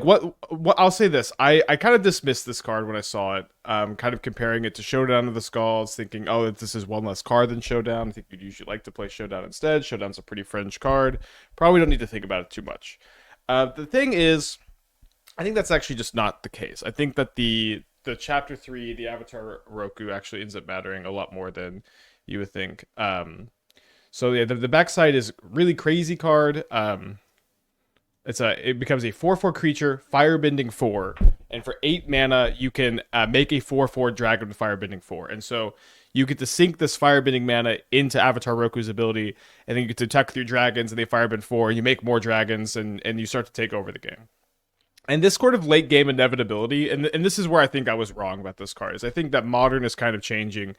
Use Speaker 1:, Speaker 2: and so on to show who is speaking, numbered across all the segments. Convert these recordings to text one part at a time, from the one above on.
Speaker 1: what I'll say this. I kind of dismissed this card when I saw it. Kind of comparing it to Showdown of the Skulls, thinking, oh, this is one less card than Showdown. I think you'd usually like to play Showdown instead. Showdown's a pretty fringe card. Probably don't need to think about it too much. The thing is, I think that's actually just not the case. I think that the chapter 3, the Avatar Roku, actually ends up mattering a lot more than you would think. So yeah, the backside is really crazy card. It becomes a 4/4 creature, firebending 4, and for 8 mana you can make a 4/4 dragon with firebending 4, and so you get to sink this firebending mana into Avatar Roku's ability, and then you get to attack with your dragons, and they firebend 4, and you make more dragons, and you start to take over the game. And this sort of late game inevitability, and this is where I think I was wrong about this card, is I think that Modern is kind of changing,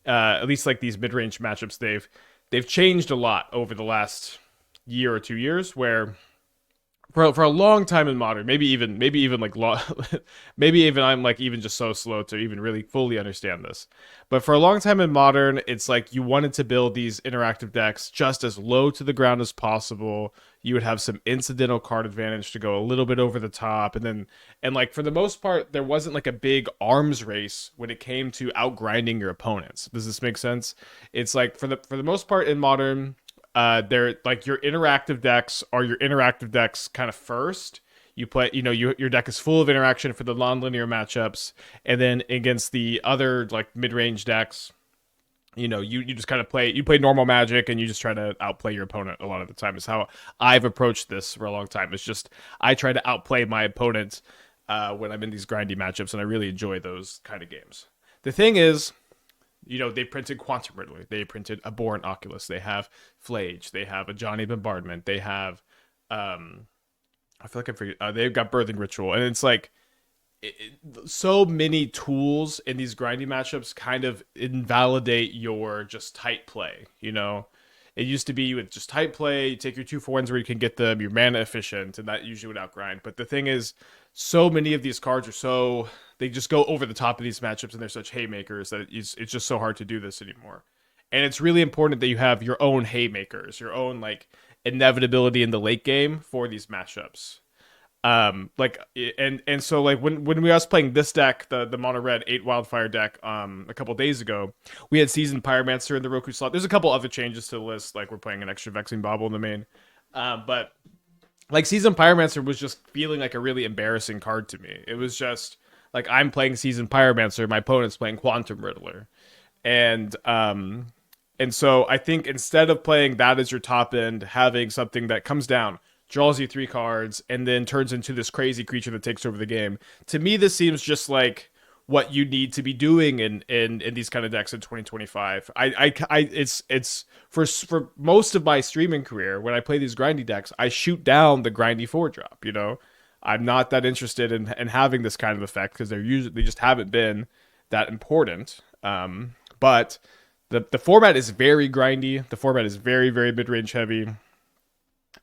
Speaker 1: at least like these mid-range matchups, they've changed a lot over the last year or 2 years, where for a long time in Modern, maybe even like maybe even I'm like even just so slow to even really fully understand this. But for a long time in Modern, it's like you wanted to build these interactive decks just as low to the ground as possible. You would have some incidental card advantage to go a little bit over the top, and like for the most part, there wasn't like a big arms race when it came to outgrinding your opponents. Does this make sense? It's like for the most part in Modern, they're like your interactive decks are your interactive decks kind of first. You play, your deck is full of interaction for the non-linear matchups, and then against the other like mid-range decks, you just kind of play normal Magic, and you just try to outplay your opponent a lot of the time. Is how I've approached this for a long time. It's just I try to outplay my opponent when I'm in these grindy matchups, and I really enjoy those kind of games. The thing is, they printed Quantum Riddler, they printed a Boron Oculus, they have Flage, they have a Johnny Bombardment, they have I feel like I forget. They've got Birthing Ritual, and it's like so many tools in these grindy matchups kind of invalidate your just tight play. It used to be you would just tight play, you take your 2/4s where you can get them, you're mana efficient, and that usually would outgrind. But the thing is, so many of these cards are they just go over the top of these matchups, and they're such haymakers that it's just so hard to do this anymore. And it's really important that you have your own haymakers, your own like inevitability in the late game for these matchups. So like when we was playing this deck, the mono red 8 wildfire deck a couple days ago, we had Seasoned Pyromancer in the Roku slot. There's a couple other changes to the list, like we're playing an extra Vexing Bauble in the main. But like Seasoned Pyromancer was just feeling like a really embarrassing card to me. It was just like I'm playing Seasoned Pyromancer, my opponent's playing Quantum Riddler. And so I think instead of playing that as your top end, having something that comes down, draws you 3 cards, and then turns into this crazy creature that takes over the game. To me, this seems just like what you need to be doing in these kind of decks in 2025. It's for most of my streaming career, when I play these grindy decks, I shoot down the grindy 4-drop. I'm not that interested in having this kind of effect because they just haven't been that important. But the format is very grindy. The format is very, very mid-range heavy.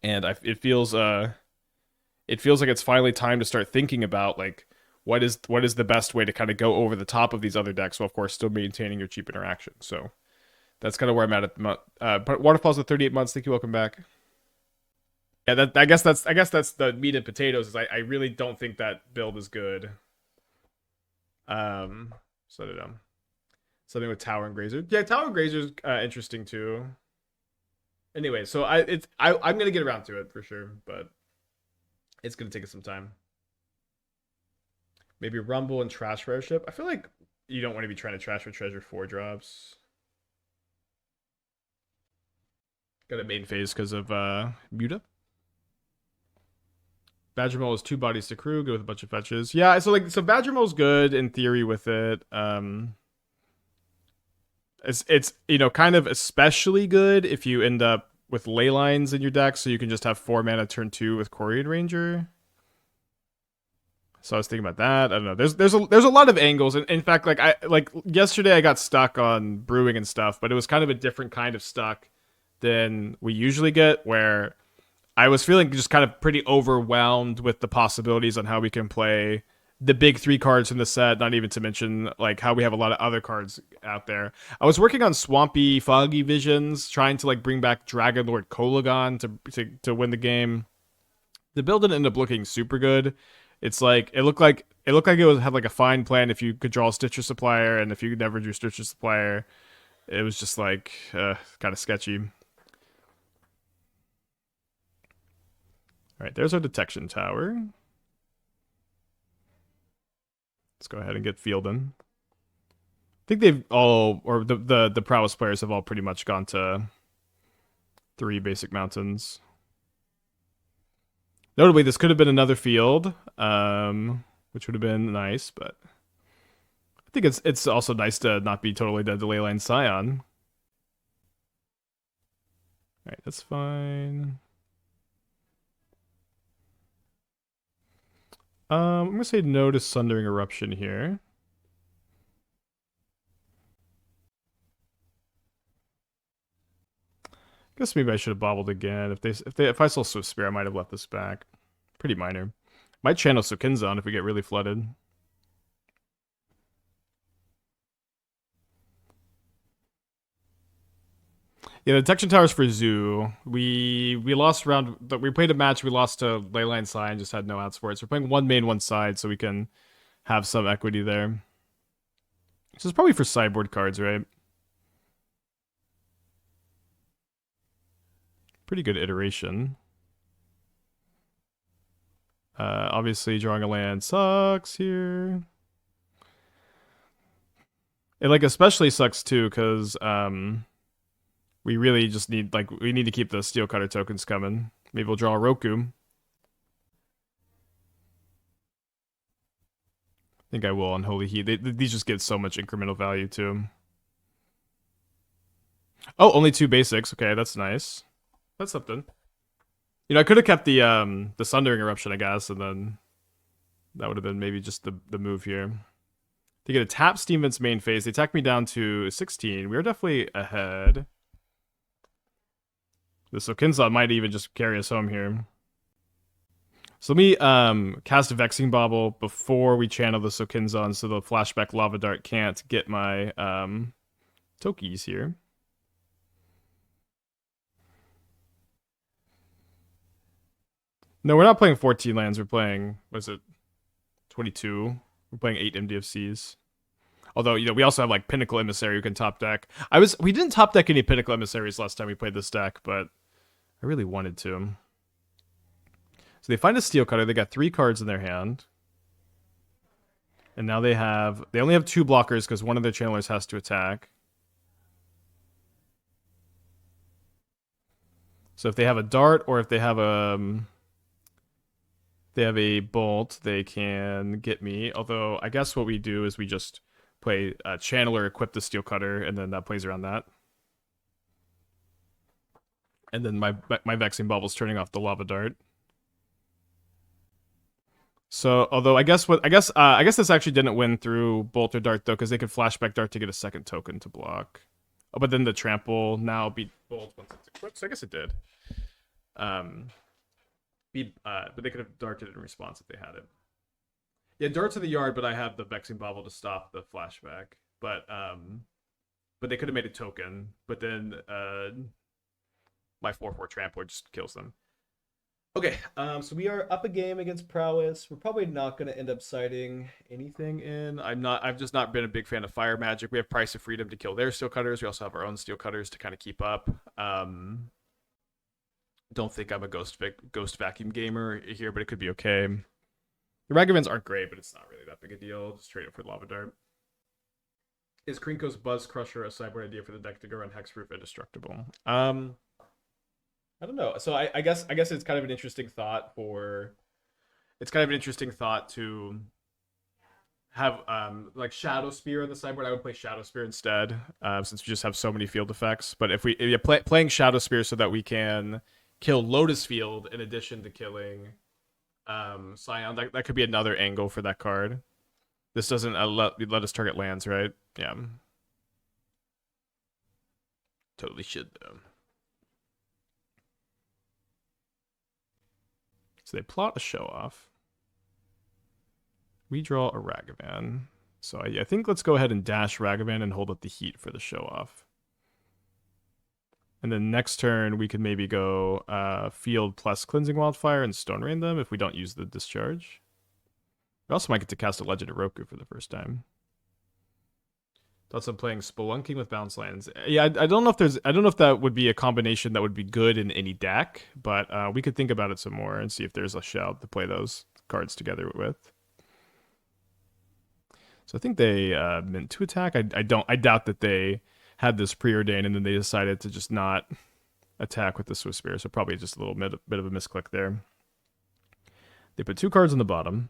Speaker 1: And it feels like it's finally time to start thinking about like what is the best way to kind of go over the top of these other decks while of course still maintaining your cheap interaction. So that's kind of where I'm at the month. But Waterfalls at 38 months. Thank you. Welcome back. Yeah, I guess that's the meat and potatoes. Is I really don't think that build is good. So I don't know. Something with Tower and Grazer. Yeah, Tower and Grazer's interesting too. Anyway, so I'm gonna get around to it for sure, but it's gonna take us some time. Maybe Rumble and Trash Rare Ship. I feel like you don't want to be trying to trash for treasure 4-drops. Got a main phase because of Muta. Badgermole is 2 bodies to crew, go with a bunch of fetches. Yeah, so Badgermole's good in theory with it. It's kind of especially good if you end up with ley lines in your deck, so you can just have 4 mana turn 2 with Corian Ranger. So I was thinking about that. I don't know. There's a lot of angles, and in fact, like yesterday I got stuck on brewing and stuff, but it was kind of a different kind of stuck than we usually get, where I was feeling just kind of pretty overwhelmed with the possibilities on how we can play the big 3 cards in the set, not even to mention like how we have a lot of other cards out there. I was working on Swampy Foggy Visions, trying to like bring back Dragon Lord Kolagon to win the game. The build didn't end up looking super good. It's like it looked like it was had like a fine plan if you could draw a Stitcher Supplier, and if you never drew Stitcher Supplier, it was just like kind of sketchy. All right, there's our detection tower. Let's go ahead and get Fielden. I think they've all, or the prowess players have all pretty much gone to 3 basic mountains. Notably, this could have been another field, which would have been nice, but I think it's also nice to not be totally dead to Leyline Scion. Alright, that's fine. I'm gonna say no to Sundering Eruption here. Guess maybe I should have bobbled again. If I saw Swift Spear, I might have left this back. Pretty minor. Might channel Sokenzan if we get really flooded. Yeah, the detection towers for Zoo. We lost round. We played a match. We lost to Leyline Scion. Just had no outs for it. So we're playing one main, one side, so we can have some equity there. This is probably for sideboard cards, right? Pretty good iteration. Obviously, drawing a land sucks here. It like especially sucks too, because we really just need we need to keep the Steel Cutter tokens coming. Maybe we'll draw a Roku. I think I will Unholy Heat. These just give so much incremental value too. Oh, only 2 basics. Okay, that's nice. That's something. You know, I could have kept the Sundering Eruption, I guess, and then that would have been maybe just the move here. They get a tap Steam Vent's main phase. They attack me down to 16. We are definitely ahead. The Sokenzan might even just carry us home here. So let me cast a Vexing Bauble before we channel the Sokenzan, so the Flashback Lava Dart can't get my Tokies here. No, we're not playing 14 lands. We're playing, what is it, 22? We're playing 8 MDFCs. Although, you know, we also have like Pinnacle Emissary who can top deck. We didn't top deck any Pinnacle Emissaries last time we played this deck, but I really wanted to. So they find a Steel Cutter. They got 3 cards in their hand. And now they only have 2 blockers because one of their channelers has to attack. So if they have a dart or if they have a bolt, they can get me. Although I guess what we do is we just play Channeler, equip the Steel Cutter, and then that plays around that. And then my Vexing Bauble's turning off the Lava Dart. So, although I guess this actually didn't win through Bolt or Dart though, because they could Flashback Dart to get a second token to block. Oh, but then the Trample now beat Bolt once it's equipped, so I guess it did. But they could have darted in response if they had it. Yeah, dart to the yard, but I have the Vexing Bauble to stop the flashback. But they could have made a token. But then my 4/4 Trampler just kills them. Okay, so we are up a game against Prowess. We're probably not going to end up siding anything in. I've just not been a big fan of Fire Magic. We have Price of Freedom to kill their Steel Cutters. We also have our own Steel Cutters to kind of keep up. Don't think I'm a Ghost Vacuum gamer here, but it could be okay. The Ragavans aren't great, but it's not really that big a deal. Just trade it for Lava Dart. Is Krinko's Buzz Crusher a sideboard idea for the deck to go run Hexproof Indestructible? I don't know. So I guess it's kind of an interesting thought to have like Shadow Spear on the sideboard. I would play Shadow Spear instead, since we just have so many field effects. But if you're playing Shadow Spear so that we can kill Lotus Field in addition to killing Scion, that could be another angle for that card. This doesn't let us target lands, right? Yeah. Totally should though. So they plot a show off. We draw a Ragavan. So I think let's go ahead and dash Ragavan and hold up the heat for the show off. And then next turn, we could maybe go field plus Cleansing Wildfire and Stone Rain them if we don't use the Discharge. We also might get to cast a Legend of Roku for the first time. Thoughts on playing Spelunking with Bounce Lands? Yeah, I don't know if there's. I don't know if that would be a combination that would be good in any deck, but we could think about it some more and see if there's a shout to play those cards together with. So I think they meant to attack. I doubt that they had this preordained and then they decided to just not attack with the Swiss Spear. So probably just a little bit of a misclick there. They put 2 cards on the bottom.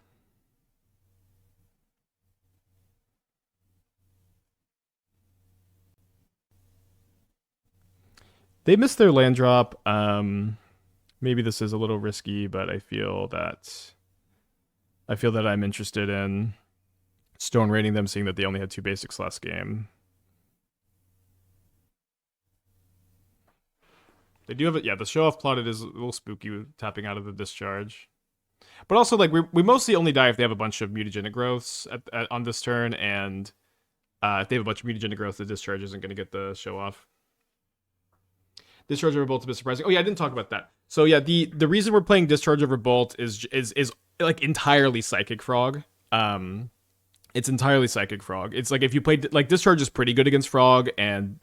Speaker 1: They missed their land drop. Maybe this is a little risky, but I feel that I'm interested in Stone Raining them, seeing that they only had 2 basics last game. They do have it. Yeah, the show off plotted is a little spooky, tapping out of the Discharge. But also, like, we mostly only die if they have a bunch of mutagenic growths on this turn, and if they have a bunch of mutagenic growth, the Discharge isn't going to get the show off. Discharge over Bolt is a bit surprising. Oh yeah, I didn't talk about that. So yeah, the reason we're playing Discharge over Bolt is like entirely Psychic Frog. It's entirely Psychic Frog. It's like if you played like Discharge is pretty good against Frog, and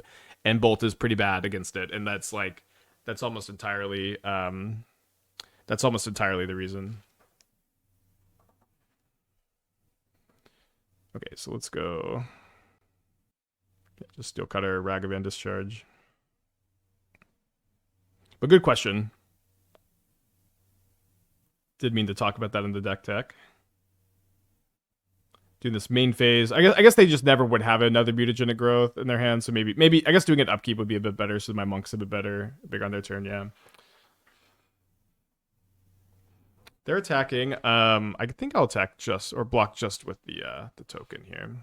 Speaker 1: Bolt is pretty bad against it, and that's almost entirely the reason. Okay, so let's go. Just Steel Cutter, Ragavan Discharge. But good question. Did mean to talk about that in the deck tech. Doing this main phase. I guess they just never would have another mutagenic growth in their hand, so maybe I guess doing it upkeep would be a bit better, so my monk's a bit bigger on their turn, yeah. They're attacking. I think I'll attack block just with the token here.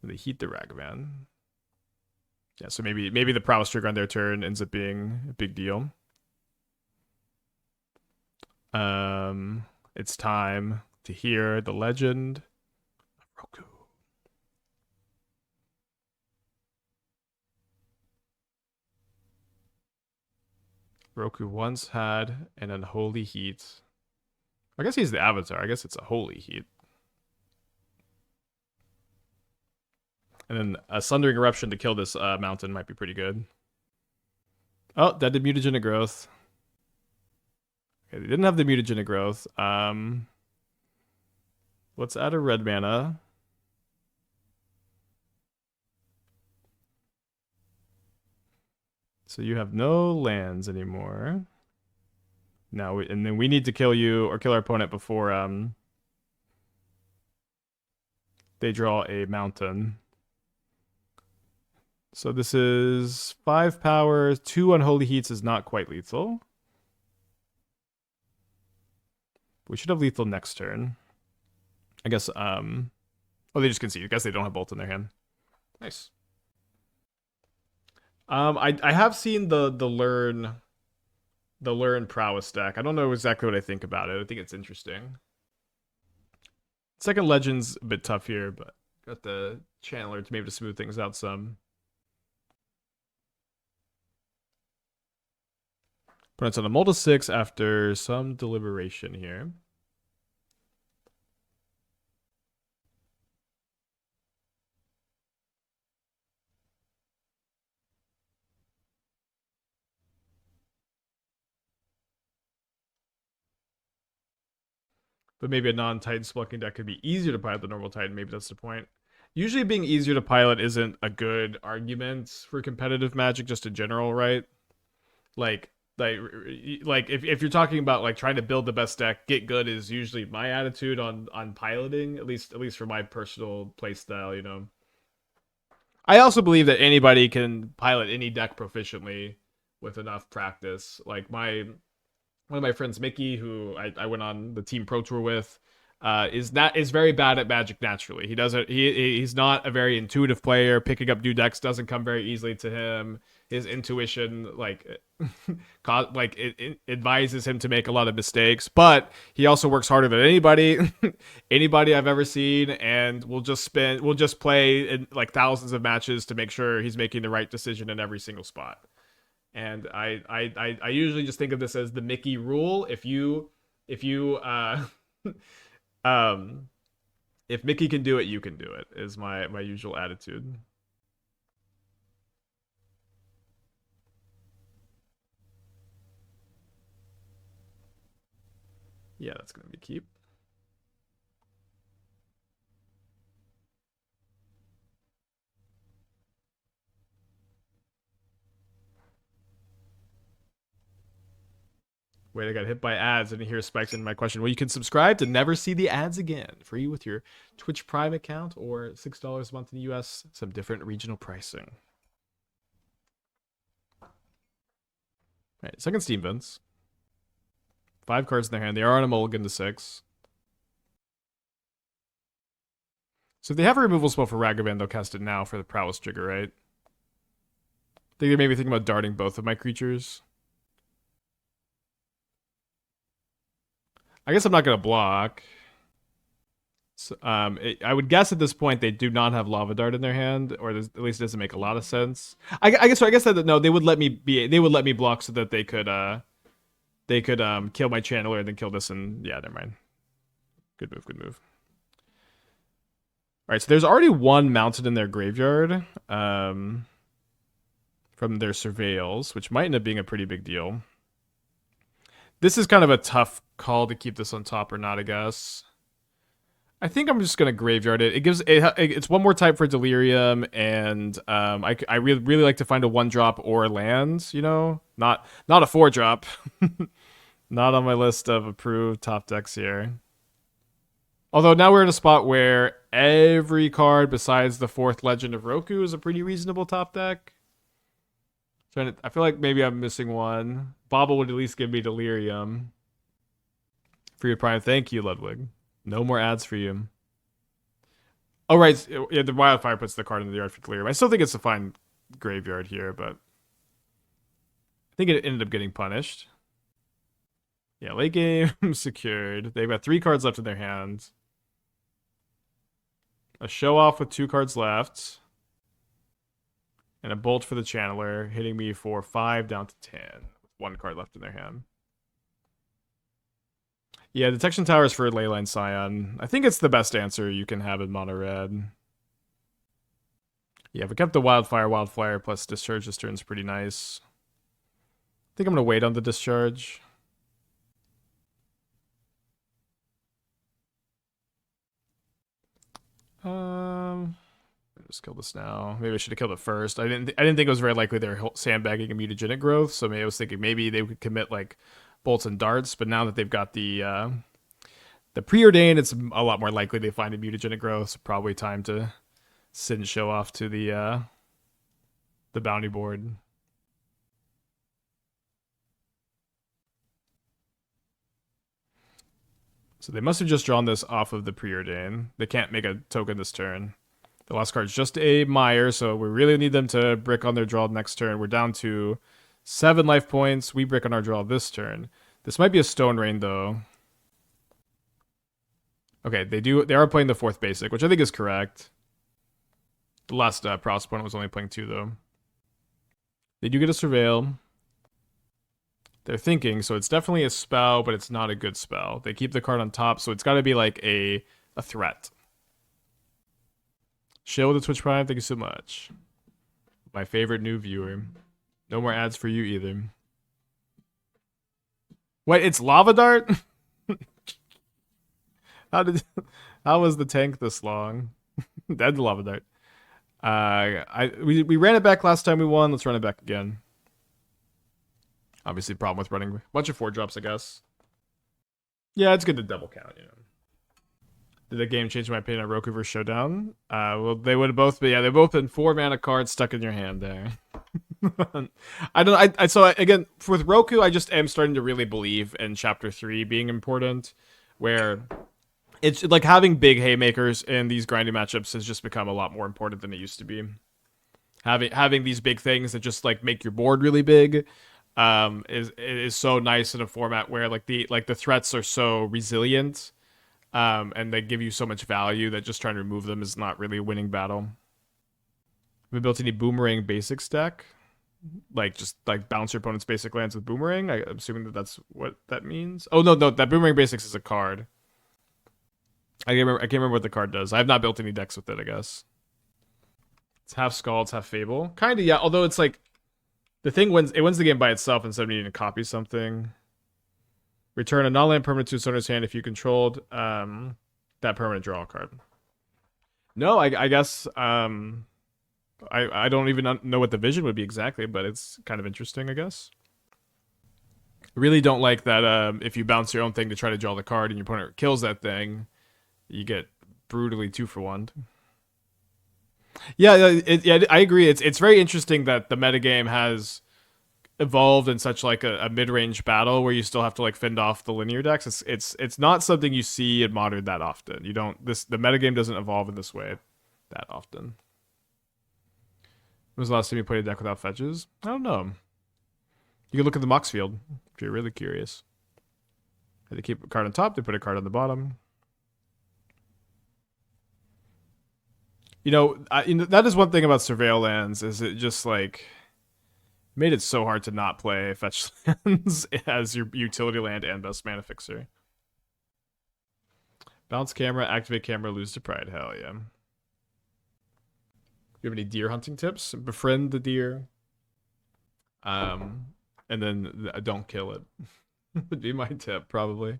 Speaker 1: They heat the Ragavan. Yeah, so maybe the prowess trigger on their turn ends up being a big deal. It's time to hear the legend of Roku. Roku once had an Unholy Heat. I guess he's the avatar. I guess it's a Holy Heat. And then a Sundering Eruption to kill this mountain might be pretty good. Oh, that did mutagenic growth. Okay, they didn't have the mutagenic growth. Let's add a red mana. So you have no lands anymore. Now, and then we need to kill you or kill our opponent before they draw a mountain. So this is 5 power, 2 Unholy Heats is not quite lethal. We should have lethal next turn. I guess, oh, they just concede. I guess they don't have Bolt in their hand. Nice. I have seen the learn prowess deck. I don't know exactly what I think about it. I think it's interesting. Second Legend's a bit tough here, but got the Channeler to maybe to smooth things out some. But it's on a Multi 6 after some deliberation here. But maybe a non-Titan Spelunking deck could be easier to pilot than normal Titan. Maybe that's the point. Usually being easier to pilot isn't a good argument for competitive Magic just in general, right? Like if you're talking about like trying to build the best deck, get good is usually my attitude on piloting, at least for my personal playstyle, you know. I also believe that anybody can pilot any deck proficiently with enough practice. Like one of my friends, Mickey, who I went on the Team Pro Tour with, is very bad at Magic naturally. He's not a very intuitive player. Picking up new decks doesn't come very easily to him. his intuition like it advises him to make a lot of mistakes, but he also works harder than anybody anybody I've ever seen, and we'll just play in like thousands of matches to make sure he's making the right decision in every single spot. And I usually just think of this as the Mickey rule. If you if Mickey can do it, you can do it, is my usual attitude. Yeah, that's gonna be keep. Wait, I got hit by ads and here spikes in my question. Well, you can subscribe to never see the ads again. Free with your Twitch Prime account or $6 a month in the US. Some different regional pricing. All right, second Steam Vents. 5 cards in their hand. They are on a mulligan to 6. So if they have a removal spell for Ragavan, they'll cast it now for the Prowess trigger, right? I think they may be thinking about darting both of my creatures. I guess I'm not going to block. So, I would guess at this point they do not have Lava Dart in their hand, or at least it doesn't make a lot of sense. I guess that no, they would let me block so that they could kill my channeler and then kill this, and yeah, never mind. Good move. All right, so there's already one mounted in their graveyard from their surveils, which might end up being a pretty big deal. This is kind of a tough call to keep this on top or not, I guess. I think I'm just gonna graveyard it. It's one more type for Delirium, and I really like to find a 1-drop or land. You know, not a 4-drop. Not on my list of approved top decks here. Although now we're in a spot where every card besides the 4th Legend of Roku is a pretty reasonable top deck. I feel like maybe I'm missing one. Bauble would at least give me Delirium. For your Prime. Thank you, Ludwig. No more ads for you. Oh, right. Yeah, the Wildfire puts the card in the yard for Delirium. I still think it's a fine graveyard here, but I think it ended up getting punished. Yeah, late game secured. They've got 3 cards left in their hands. A show off with 2 cards left. And a bolt for the channeler, hitting me for 5 down to 10. With 1 card left in their hand. Yeah, Detection Towers for Leyline Scion. I think it's the best answer you can have in mono red. Yeah, if we kept the Wildfire plus Discharge this turn's pretty nice. I think I'm going to wait on the Discharge. Just kill this now. Maybe I should have killed it first. I didn't think it was very likely they were sandbagging a mutagenic growth, so maybe I was thinking maybe they would commit like bolts and darts, but now that they've got the preordained, it's a lot more likely they find a mutagenic growth, so probably time to sit and show off to the bounty board. So they must have just drawn this off of the preordain. They can't make a token this turn. The last card's just a Mire, so we really need them to brick on their draw next turn. We're down to 7 life points. We brick on our draw this turn. This might be a Stone Rain, though. Okay, they are playing the 4th basic, which I think is correct. The last Proust opponent was only playing 2, though. They do get a Surveil. They're thinking, so it's definitely a spell, but it's not a good spell. They keep the card on top, so it's got to be like a threat. Shill with the Twitch Prime, thank you so much. My favorite new viewer. No more ads for you either. Wait, it's Lava Dart? How was the tank this long? Dead Lava Dart. We ran it back last time we won. Let's run it back again. Obviously, problem with running a bunch of 4-drops, I guess. Yeah, it's good to double count, you know. Did the game change my opinion on Roku vs. Showdown? Well, they would have both been, they've both been 4 mana cards stuck in your hand there. So again, with Roku, I just am starting to really believe in Chapter 3 being important, where it's like having big haymakers in these grinding matchups has just become a lot more important than it used to be. Having these big things that just like make your board really big is so nice in a format where the threats are so resilient, and they give you so much value that just trying to remove them is not really a winning battle. Have we built any boomerang basics deck? Like just like bounce your opponent's basic lands with boomerang? I'm assuming that that's what that means. Oh no, that boomerang basics is a card. I can't remember what the card does. I have not built any decks with it, I guess. It's half Skull, it's half Fable. Kinda, yeah, although it's like the thing wins the game by itself instead of needing to copy something. Return a non-land permanent to its owner's hand if you controlled that permanent, draw a card. No, I guess I don't even know what the vision would be exactly, but it's kind of interesting, I guess. Really don't like that if you bounce your own thing to try to draw the card and your opponent kills that thing, you get brutally 2-for-1. Yeah, I agree. It's very interesting that the metagame has evolved in such like a mid-range battle where you still have to like fend off the linear decks. It's not something you see in Modern that often. The metagame doesn't evolve in this way that often. When was the last time you played a deck without fetches? I don't know. You can look at the Mox field if you're really curious. They keep a card on top, they put a card on the bottom. That is one thing about Surveil lands, is it just like made it so hard to not play fetch lands as your utility land and best mana fixer. Bounce camera, activate camera, lose to pride. Hell yeah. You have any deer hunting tips? Befriend the deer. And then don't kill it. Would be my tip, probably.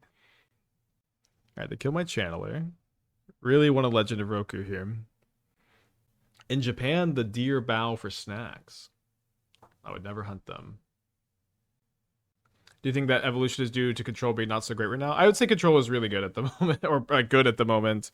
Speaker 1: Alright, they kill my channeler. Really want a Legend of Roku here. In Japan, the deer bow for snacks. I would never hunt them. Do you think that evolution is due to control being not so great right now? I would say control is really good at the moment, or good at the moment.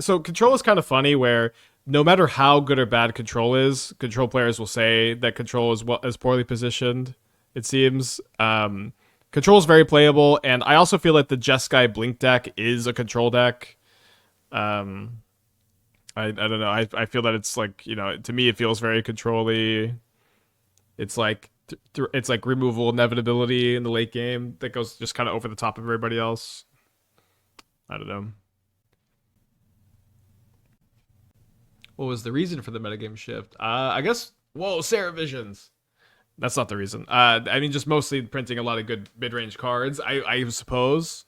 Speaker 1: So control is kind of funny where no matter how good or bad control is, control players will say that control is poorly positioned, it seems. Control is very playable, and I also feel like the Jeskai Blink deck is a control deck. I don't know. I feel that it's like, to me it feels very control-y. It's like removal inevitability in the late game that goes just kind of over the top of everybody else. I don't know. What was the reason for the metagame shift? I guess, Sarah Visions. That's not the reason. I mean, just mostly printing a lot of good mid-range cards, I suppose.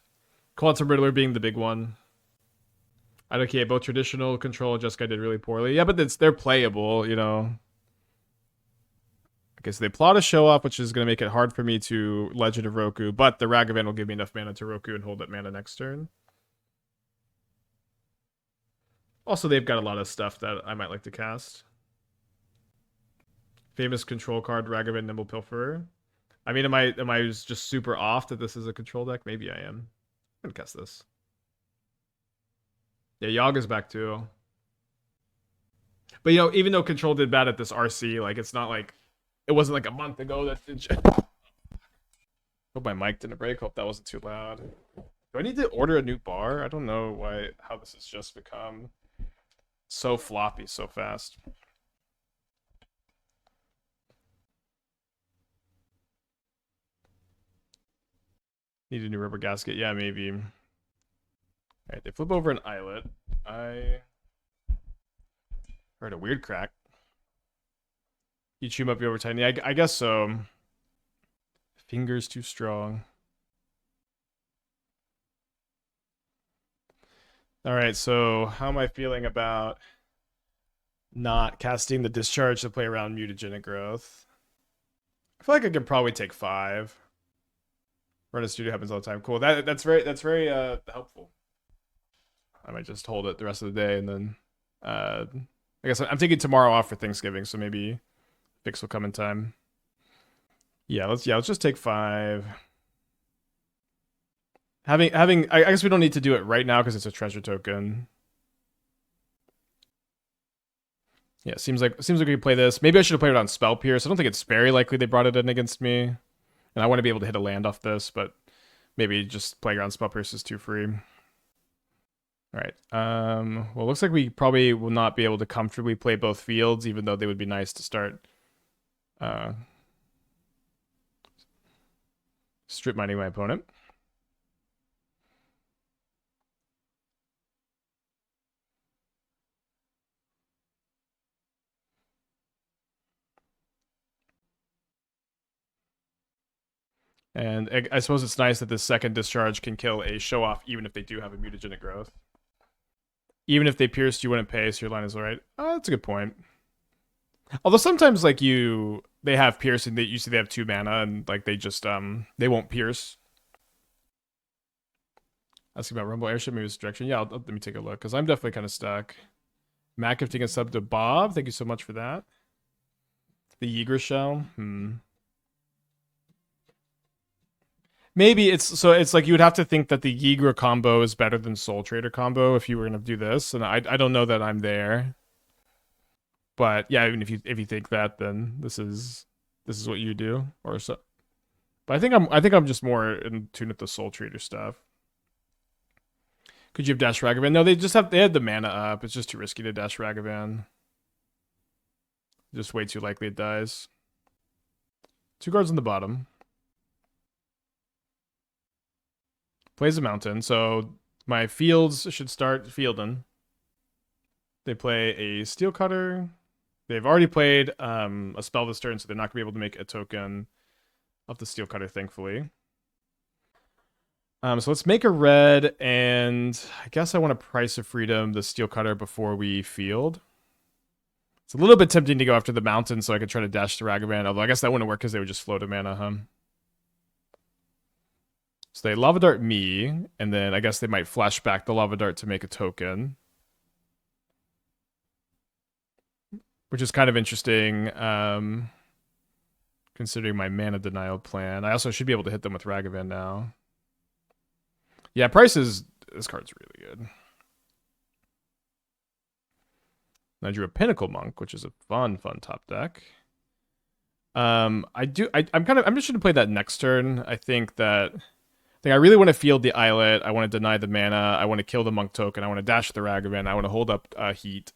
Speaker 1: Quantum Riddler being the big one. I don't care, both traditional control and Jeskai did really poorly. Yeah, but they're playable, Okay, so they plot a show off, which is going to make it hard for me to Legend of Roku, but the Ragavan will give me enough mana to Roku and hold that mana next turn. Also, they've got a lot of stuff that I might like to cast. Famous control card, Ragavan, Nimble, Pilferer. I mean, am I just super off that this is a control deck? Maybe I am. I'm going to cast this. Yeah, Yaga's back too. But, even though control did bad at this RC, like, it's not like... It wasn't like a month ago that did... Hope my mic didn't break. Hope that wasn't too loud. Do I need to order a new bar? I don't know how this has just become so floppy so fast. Need a new rubber gasket. Yeah, maybe. Alright, they flip over an eyelet. I heard a weird crack. You chew up over tiny. I guess so. Fingers too strong. Alright, so how am I feeling about not casting the discharge to play around mutagenic growth? I feel like I can probably take 5. Run a studio happens all the time. Cool. That's very helpful. I might just hold it the rest of the day and then I guess I'm taking tomorrow off for Thanksgiving, so maybe fix will come in time. Yeah, let's just take 5. I guess we don't need to do it right now because it's a treasure token. Yeah, seems like we can play this. Maybe I should have played it on Spell Pierce. I don't think it's very likely they brought it in against me. And I want to be able to hit a land off this, but maybe just playing around Spell Pierce is too free. All right. Well, it looks like we probably will not be able to comfortably play both fields, even though they would be nice to start strip mining my opponent. And I suppose it's nice that this second discharge can kill a show off, even if they do have a mutagenic growth. Even if they pierced, you wouldn't pay, so your line is alright. Oh, that's a good point. Although sometimes, like, they have piercing, you see they have 2 mana, and like they just they won't pierce. Asking about Rumble Airship, maybe this direction. Yeah, let me take a look, because I'm definitely kind of stuck. Mac gifting a sub to Bob. Thank you so much for that. The Ygritte shell. Maybe it's like you would have to think that the Ygritte combo is better than Soul Trader combo if you were gonna do this, and I don't know that I'm there. But yeah, even if you think that, then this is what you do, or so. But I think I'm just more in tune with the Soul Trader stuff. Could you have Dash Ragavan? No, they had the mana up. It's just too risky to Dash Ragavan. Just way too likely it dies. 2 cards on the bottom. Plays a mountain, so my fields should start fielding. They play a Steel Cutter. They've already played a spell this turn, so they're not going to be able to make a token of the Steel Cutter, thankfully. So let's make a red, and I guess I want to Price of Freedom the Steel Cutter before we field. It's a little bit tempting to go after the mountain so I could try to dash to Ragavan, although I guess that wouldn't work because they would just float a mana, huh? So they Lava Dart me, and then I guess they might flash back the Lava Dart to make a token. Which is kind of interesting, considering my mana denial plan. I also should be able to hit them with Ragavan now. Yeah, this card's really good. I drew a Pinnacle Monk, which is a fun top deck. I'm just gonna play that next turn. I think I really want to field the Islet. I want to deny the mana. I want to kill the Monk token. I want to dash the Ragavan. I want to hold up Heat.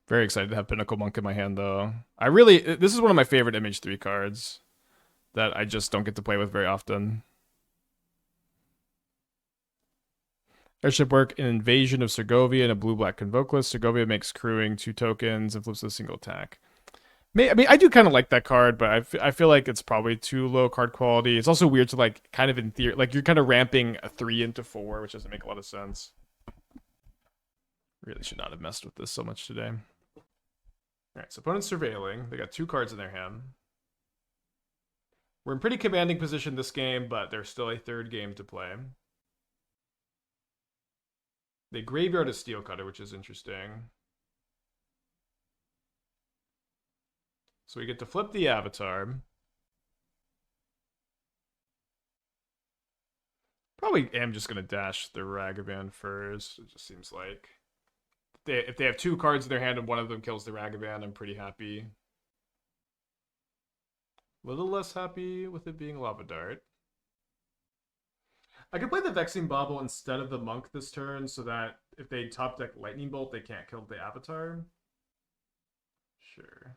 Speaker 1: Very excited to have Pinnacle Monk in my hand, though. This is one of my favorite Image 3 cards that I just don't get to play with very often. Airship work, an Invasion of Segovia and a blue-black Convokeless. Segovia makes crewing 2 tokens and flips a single attack. I do kind of like that card, but I feel like it's probably too low card quality. It's also weird to, like, kind of in theory, like, you're kind of ramping a 3 into 4, which doesn't make a lot of sense. Really should not have messed with this so much today. Alright, so opponent's surveilling. They got 2 cards in their hand. We're in pretty commanding position this game, but there's still a 3rd game to play. They graveyard a Steel Cutter, which is interesting. So we get to flip the Avatar. Probably am just going to dash the Ragavan first. It just seems like. If they have 2 cards in their hand and one of them kills the Ragavan, I'm pretty happy. A little less happy with it being Lava Dart. I could play the Vexing Bauble instead of the Monk this turn so that if they top deck Lightning Bolt, they can't kill the Avatar. Sure.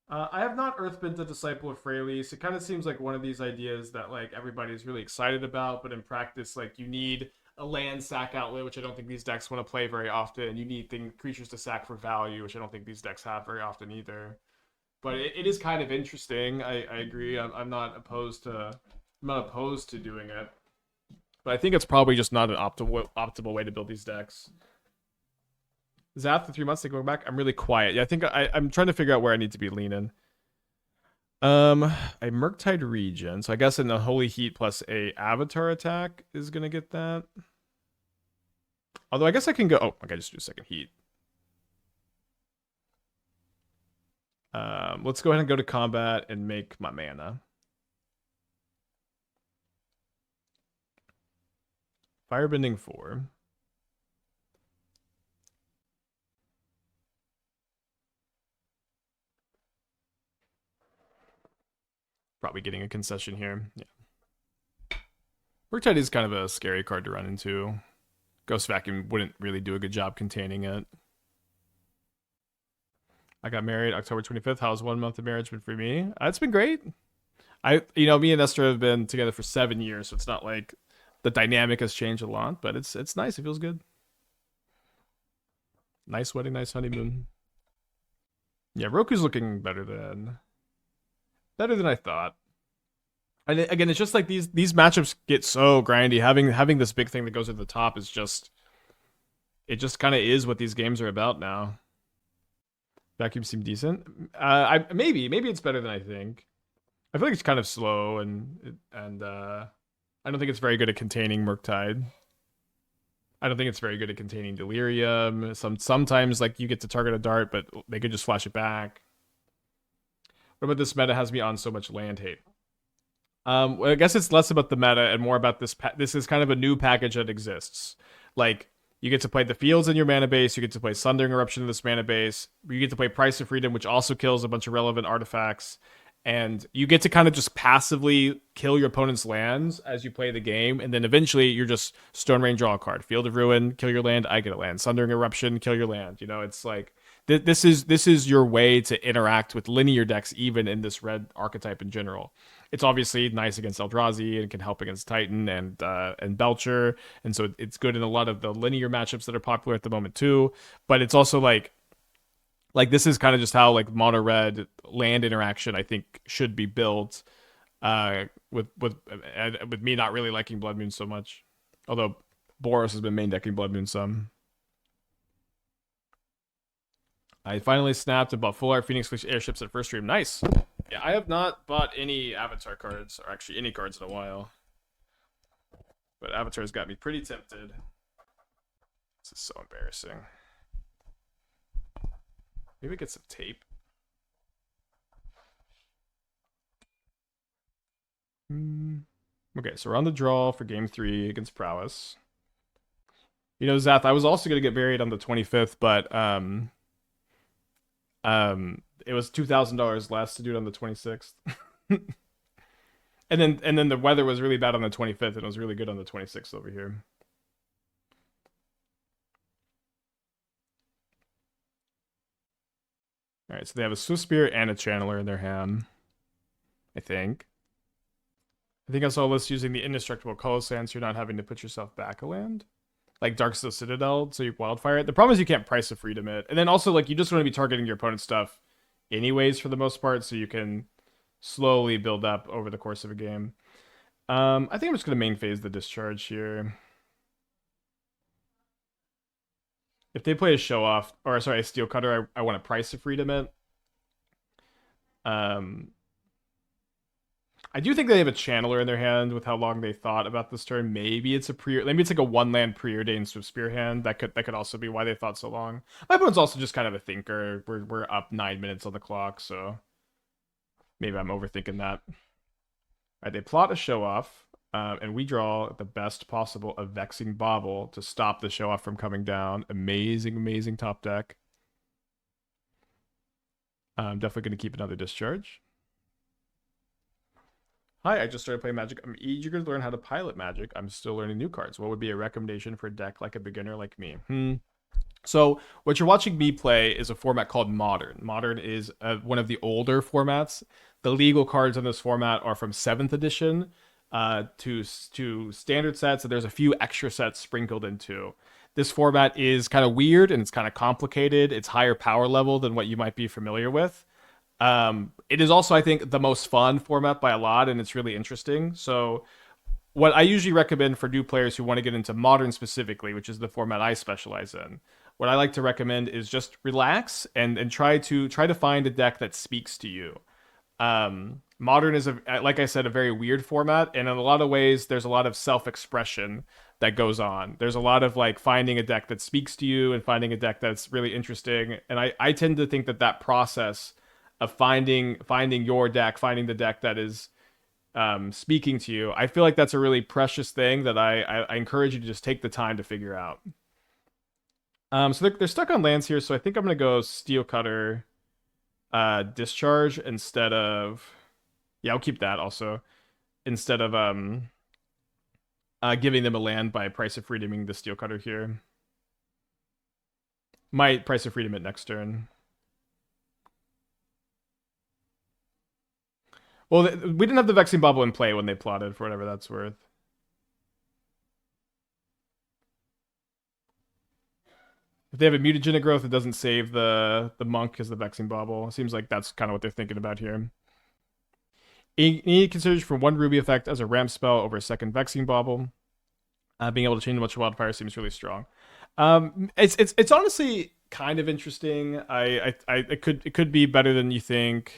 Speaker 1: I have not Earthbent the Disciple of Freylease. It kind of seems like one of these ideas that like everybody's really excited about, but in practice, like you need a land sack outlay, which I don't think these decks want to play very often. You need creatures to sack for value, which I don't think these decks have very often either. But it is kind of interesting. I agree. I'm not opposed to doing it, but I think it's probably just not an optimal way to build these decks. Is that after 3 months they going back? I'm really quiet. Yeah, I think I'm trying to figure out where I need to be leaning. A Murktide Region. So I guess in the Unholy Heat plus a Avatar attack is gonna get that. Although I guess I can go. Oh, okay, just do a second Heat. Let's go ahead and go to combat and make my mana. Firebending 4. Probably getting a concession here. Yeah. Murktide is kind of a scary card to run into. Ghost Vacuum wouldn't really do a good job containing it. I got married October 25th. How's 1 month of marriage been for me? It's been great. Me and Esther have been together for 7 years, so it's not like the dynamic has changed a lot, but it's nice. It feels good. Nice wedding, nice honeymoon. Yeah, Roku's looking better than I thought. And again, it's just like these matchups get so grindy. Having this big thing that goes at the top is just kind of is what these games are about now. Vacuum seemed decent. Maybe it's better than I think. I feel like it's kind of slow and I don't think it's very good at containing Murktide. I don't think it's very good at containing Delirium. Sometimes like you get to target a dart, but they could just flash it back. What about this meta has me on so much land hate? Well, I guess it's less about the meta and more about this. This is kind of a new package that exists. Like you get to play the fields in your mana base. You get to play Sundering Eruption in this mana base. You get to play Price of Freedom, which also kills a bunch of relevant artifacts. And you get to kind of just passively kill your opponent's lands as you play the game, and then eventually you're just Stone Rain, draw a card. Field of Ruin, kill your land, I get a land. Sundering Eruption, kill your land. You know, it's like this is your way to interact with linear decks, even in this red archetype in general. It's obviously nice against Eldrazi and can help against Titan and Belcher, and so it's good in a lot of the linear matchups that are popular at the moment too. But it's also like this is kind of just how like mono red land interaction I think should be built. With me not really liking Blood Moon so much, although Boros has been main decking Blood Moon some. I finally snapped and bought Full Art Phoenix Fleet airships at first stream. Nice. Yeah, I have not bought any Avatar cards, or actually any cards in a while. But Avatar's got me pretty tempted. This is so embarrassing. Maybe get some tape. Okay, so we're on the draw for game 3 against Prowess. You know, Zath, I was also gonna get married on the 25th, but it was $2,000 less to do it on the 26th. and then the weather was really bad on the 25th, and it was really good on the 26th over here. All right, so they have a Swift Spirit and a Channeler in their hand, I think. I saw a list using the Indestructible Color Sand, so you're not having to put yourself back a land. Like Darksteel Citadel, so you Wildfire it. The problem is you can't Price of Freedom it. And then also, like, you just want to be targeting your opponent's stuff anyways for the most part, so you can slowly build up over the course of a game. I think I'm just going to main phase the Discharge here. If they play a Show Off, or sorry, a Steel Cutter, I want to Price of Freedom it. I do think they have a Channeler in their hand with how long they thought about this turn. Maybe it's like a 1-land preordained Swift Spear hand. That could also be why they thought so long. My opponent's also just kind of a thinker. We're up 9 minutes on the clock, so maybe I'm overthinking that. All right, they plot a Show Off, and we draw the best possible of Vexing Bauble to stop the Show Off from coming down. Amazing top deck. I'm definitely going to keep another Discharge. Hi, I just started playing Magic. I'm eager to learn how to pilot Magic. I'm still learning new cards. What would be a recommendation for a deck like a beginner like me? So what you're watching me play is a format called Modern. Modern is one of the older formats. The legal cards in this format are from 7th edition to standard sets, and there's a few extra sets sprinkled into. This format is kind of weird, and it's kind of complicated. It's higher power level than what you might be familiar with. It is also, I think, the most fun format by a lot, and it's really interesting. So what I usually recommend for new players who want to get into Modern specifically, which is the format I specialize in, what I like to recommend is just relax and try to find a deck that speaks to you. Modern is, like I said, a very weird format, and in a lot of ways, there's a lot of self-expression that goes on. There's a lot of like finding a deck that speaks to you and finding a deck that's really interesting, and I tend to think that process of finding your deck, finding the deck that is speaking to you, I feel like that's a really precious thing that I encourage you to just take the time to figure out. So they're stuck on lands here, so I think I'm going to go Steel Cutter, Discharge instead of Yeah, I'll keep that also instead of giving them a land by price of freedoming the Steel Cutter here. Might price of freedom it next turn. Well, we didn't have the Vexing Bauble in play when they plotted, for whatever that's worth. If they have a mutagenic growth, it doesn't save the monk as the Vexing Bauble. It seems like that's kind of what they're thinking about here. Any consideration for 1 ruby effect as a ramp spell over a second Vexing Bauble. Being able to change a bunch of wildfire seems really strong. It's honestly kind of interesting. It could be better than you think.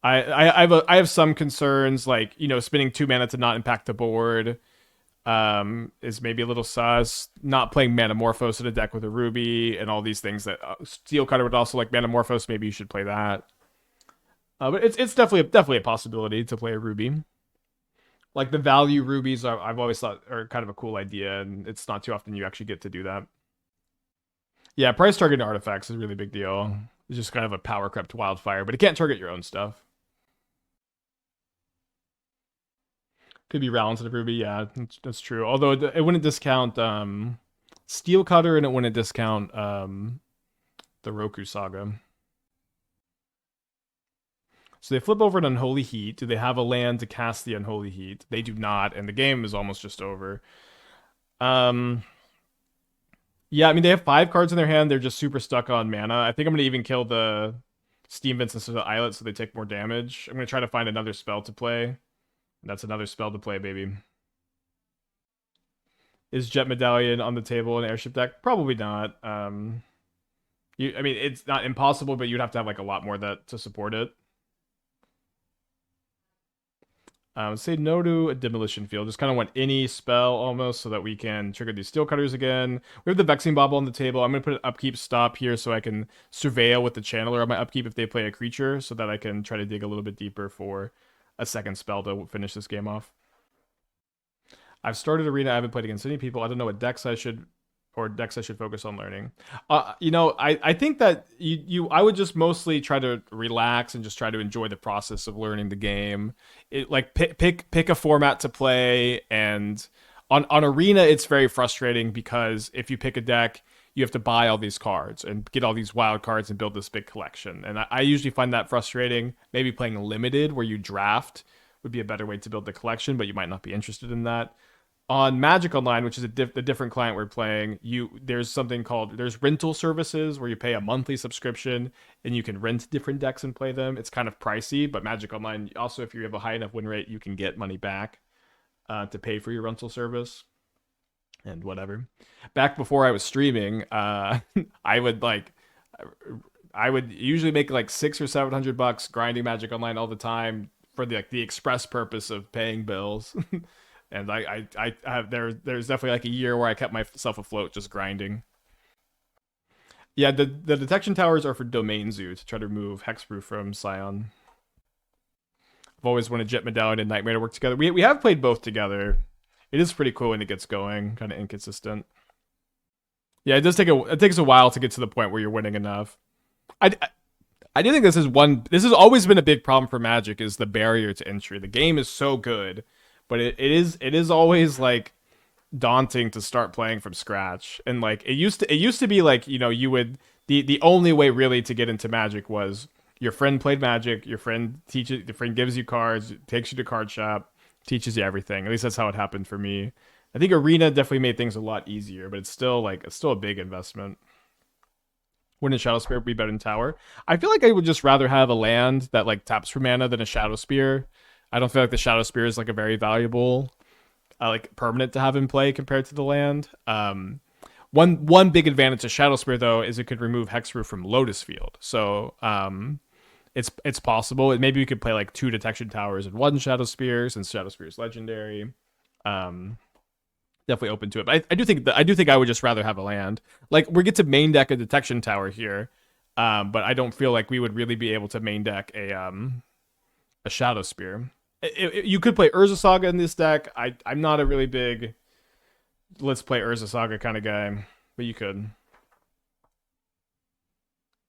Speaker 1: I have some concerns, like, you know, spending 2 mana to not impact the board is maybe a little sus. Not playing Manamorphose in a deck with a ruby and all these things that Steel Cutter would also like Manamorphose. Maybe you should play that. But it's definitely a possibility to play a ruby. Like, the value rubies, I've always thought are kind of a cool idea, and it's not too often you actually get to do that. Yeah, price targeting artifacts is a really big deal. It's just kind of a power crept wildfire, but it can't target your own stuff. Could be Rally instead of ruby, yeah, that's true. Although it wouldn't discount Steel Cutter, and it wouldn't discount the Roku Saga. So they flip over an Unholy Heat. Do they have a land to cast the Unholy Heat? They do not, and the game is almost just over. Yeah, I mean, they have 5 cards in their hand. They're just super stuck on mana. I think I'm going to even kill the Steam Vents instead of the Islet so they take more damage. I'm going to try to find another spell to play. That's another spell to play, baby. Is Jet Medallion on the table in Airship deck? Probably not. I mean, it's not impossible, but you'd have to have like a lot more that to support it. Say no to a Demolition Field. Just kind of want any spell almost so that we can trigger these Steel Cutters again. We have the Vexing Bauble on the table. I'm going to put an upkeep stop here so I can surveil with the Channeler on my upkeep if they play a creature so that I can try to dig a little bit deeper for a second spell to finish this game off. I've started Arena. I haven't played against any people. I don't know what decks I should focus on learning. You know, I think that I would just mostly try to relax and just try to enjoy the process of learning the game. It like pick a format to play, and on Arena it's very frustrating because if you pick a deck, you have to buy all these cards and get all these wild cards and build this big collection. And I usually find that frustrating. Maybe playing Limited where you draft would be a better way to build the collection, but you might not be interested in that. On Magic Online, which is a different client we're playing, there's something called rental services where you pay a monthly subscription and you can rent different decks and play them. It's kind of pricey, but Magic Online also, if you have a high enough win rate, you can get money back to pay for your rental service and whatever. Back before I was streaming, I would usually make like $600 or $700 grinding Magic Online all the time for the express purpose of paying bills. And I have there's definitely like a year where I kept myself afloat just grinding. Yeah, the detection towers are for Domain Zoo to try to remove Hexproof from Scion. I've always wanted Jet Medallion and Nightmare to work together. We have played both together. It is pretty cool when it gets going, kind of inconsistent. Yeah, it takes a while to get to the point where you're winning enough. I do think this has always been a big problem for Magic, is the barrier to entry. The game is so good, but it is always like daunting to start playing from scratch. And like it used to be like, you know, you would the only way really to get into Magic was your friend played Magic, your friend gives you cards, takes you to card shop, teaches you everything. At least that's how it happened for me. I think Arena definitely made things a lot easier, but it's still a big investment. Wouldn't a Shadow Spear be better than Tower? I feel like I would just rather have a land that like taps for mana than a Shadow Spear. I don't feel like the Shadow Spear is like a very valuable like permanent to have in play compared to the land. One big advantage of Shadow Spear though is it could remove Hexproof from Lotus Field. So it's possible. Maybe we could play like 2 Detection Towers and 1 Shadow Spear since Shadow Spear is legendary. Definitely open to it. But I do think I would just rather have a land. Like we get to main deck a Detection Tower here, but I don't feel like we would really be able to main deck a Shadow Spear. You could play Urza Saga in this deck. I'm not a really big let's play Urza Saga kind of guy, but you could.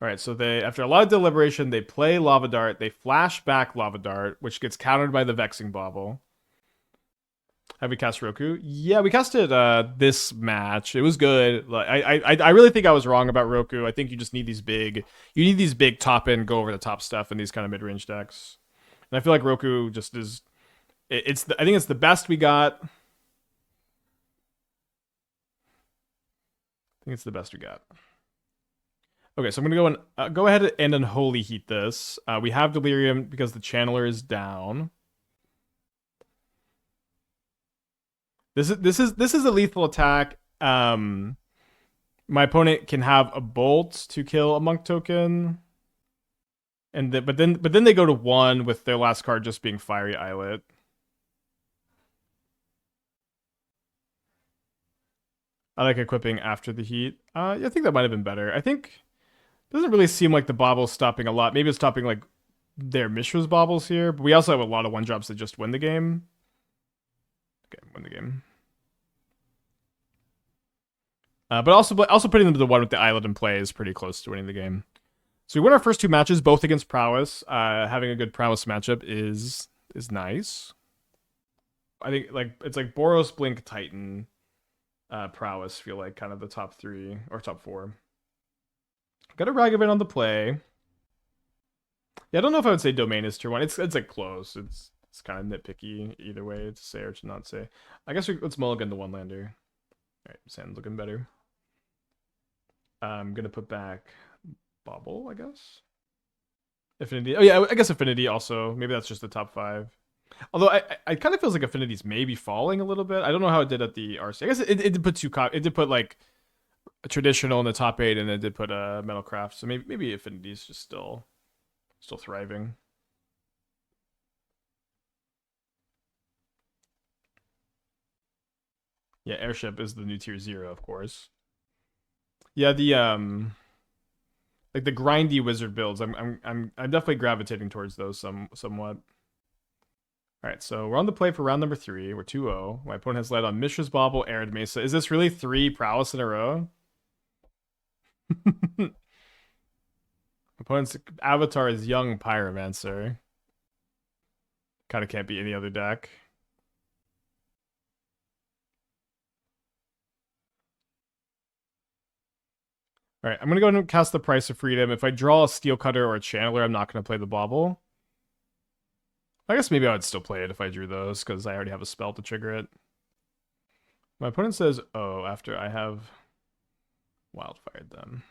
Speaker 1: All right, so they, after a lot of deliberation, they play Lava Dart. They flash back Lava Dart, which gets countered by the Vexing Bauble. Have we cast Roku? Yeah, we casted this match. It was good. Like, I really think I was wrong about Roku. I think you just need these big, top end, go over the top stuff in these kind of mid range decks. And I feel like Roku just is. I think it's the best we got. I think it's the best we got. Okay, so I'm gonna go ahead and Unholy Heat this. We have Delirium because the Channeler is down. This is a lethal attack. My opponent can have a bolt to kill a monk token, but then they go to 1 with their last card just being Fiery Islet. I like equipping after the heat. Yeah, I think that might have been better. I think it doesn't really seem like the Bauble's stopping a lot. Maybe it's stopping like their Mishra's Baubles here, but we also have a lot of 1-drops that just win the game. Okay, win the game. But also putting them to the 1 with the Islet in play is pretty close to winning the game. So we win our first 2 matches, both against Prowess. Having a good Prowess matchup is nice. I think it's like Boros, Blink, Titan, Prowess feel like kind of the top 3 or top 4. Got a Ragavan on the play. Yeah, I don't know if I would say Domain is tier 1. It's like close. It's kind of nitpicky either way to say or to not say. I guess let's mulligan the 1-lander. All right, Sand's looking better. I'm gonna put back Bauble, I guess. Affinity. Oh yeah, I guess Affinity also. Maybe that's just the top 5. Although I kind of feels like Affinity's maybe falling a little bit. I don't know how it did at the RC. I guess it did put it did put like a traditional in the top 8, and it did put a Metalcraft. So maybe Affinity's just still thriving. Yeah, Airship is the new tier 0, of course. Yeah, the like the grindy wizard builds. I'm definitely gravitating towards those somewhat. All right, so we're on the play for round number 3. We're 2-0. My opponent has led on Mishra's Bauble, Arid Mesa. Is this really 3 Prowess in a row? Opponent's avatar is Young Pyromancer. Kind of can't be any other deck. All right, I'm going to go ahead and cast the Price of Freedom. If I draw a Steel Cutter or a Channeler, I'm not going to play the Bauble. I guess maybe I would still play it if I drew those, because I already have a spell to trigger it. My opponent says, oh, after I have Wildfired them.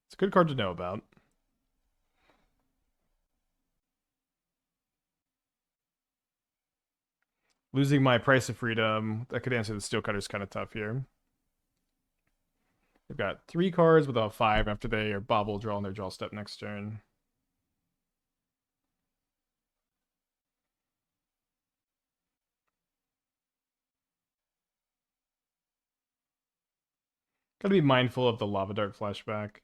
Speaker 1: It's a good card to know about. Losing my Price of Freedom, that could answer the Steel Cutter is kind of tough here. They've got 3 cards without 5 after they are Bauble draw on their draw step next turn. Gotta be mindful of the Lava Dart flashback.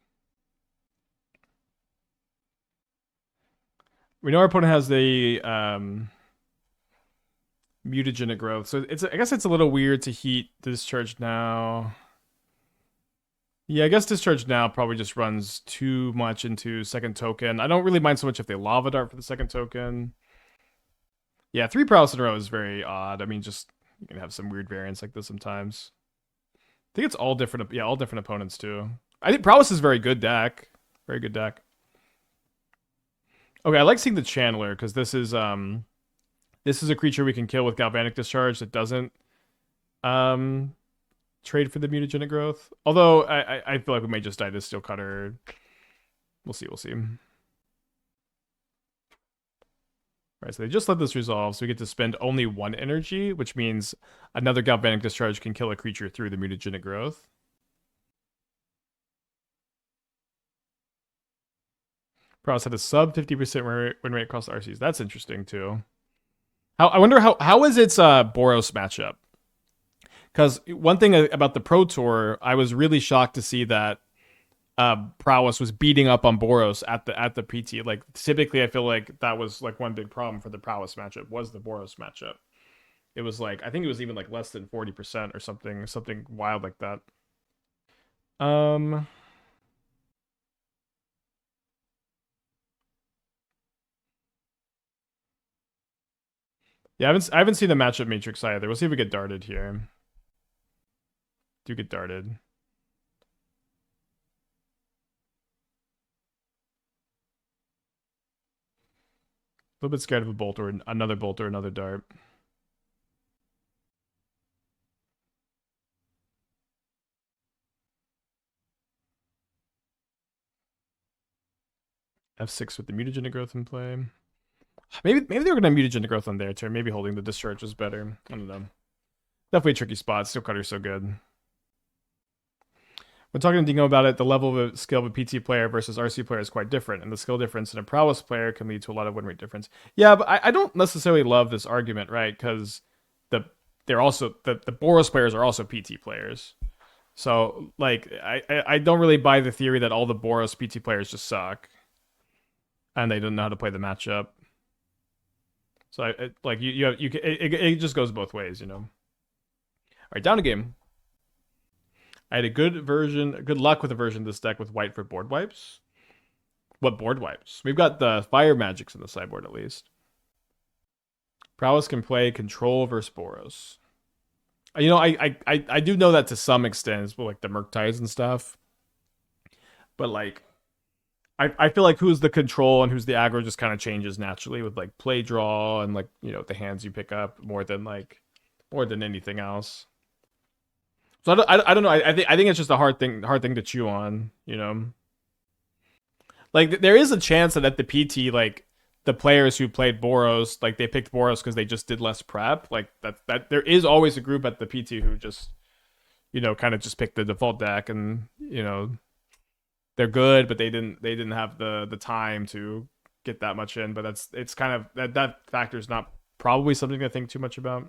Speaker 1: We know our opponent has the mutagenic growth, so I guess it's a little weird to heat Discharge now. Yeah, I guess Discharge now probably just runs too much into second token. I don't really mind so much if they Lava Dart for the second token. Yeah, 3 Prowess in a row is very odd. I mean, just you can have some weird variants like this sometimes. I think it's all different. Yeah, all different opponents too. I think Prowess is a very good deck. Very good deck. Okay, I like seeing the Channeler because this is a creature we can kill with Galvanic Discharge that doesn't trade for the mutagenic growth. Although I feel like we may just die to Steel Cutter. We'll see. Alright, so they just let this resolve, so we get to spend only 1 energy, which means another Galvanic Discharge can kill a creature through the mutagenic growth. Prowess had a sub 50% win rate across the RCs. That's interesting too. I wonder how is its Boros matchup? Because one thing about the Pro Tour, I was really shocked to see that Prowess was beating up on Boros at the PT. Like typically, I feel like that was like one big problem for the Prowess matchup was the Boros matchup. It was like I think it was even like less than 40% or something wild like that. Um, yeah, I haven't seen the matchup matrix either. We'll see if we get darted here. Do get darted. A little bit scared of a bolt or another bolt or another dart. F6 with the mutagenic growth in play. Maybe they were gonna mutagenic growth on their turn. Maybe holding the discharge was better. I don't know. Definitely a tricky spot. Steel Cutter's so good. When talking to Dingo about it, the level of skill of a PT player versus RC player is quite different, and the skill difference in a prowess player can lead to a lot of win rate difference. Yeah, but I don't necessarily love this argument, right? Because they're also the Boros players are also PT players. So like I don't really buy the theory that all the Boros PT players just suck and they don't know how to play the matchup. So like it just goes both ways, you know. All right, down a game. I had a good luck with a version of this deck with white for board wipes. What board wipes? We've got the fire magics in the sideboard at least. Prowess can play control versus Boros. You know, I do know that to some extent, like the Murktides and stuff. But like I feel like who's the control and who's the aggro just kind of changes naturally with like play draw and like, you know, the hands you pick up more than anything else. So I don't know. I think it's just a hard thing to chew on, you know. Like there is a chance that at the PT, like the players who played Boros, like they picked Boros because they just did less prep. Like that there is always a group at the PT who just, you know, kind of just picked the default deck and, you know, they're good, but they didn't have the time to get that much in. But it's kind of that factor is not probably something to think too much about.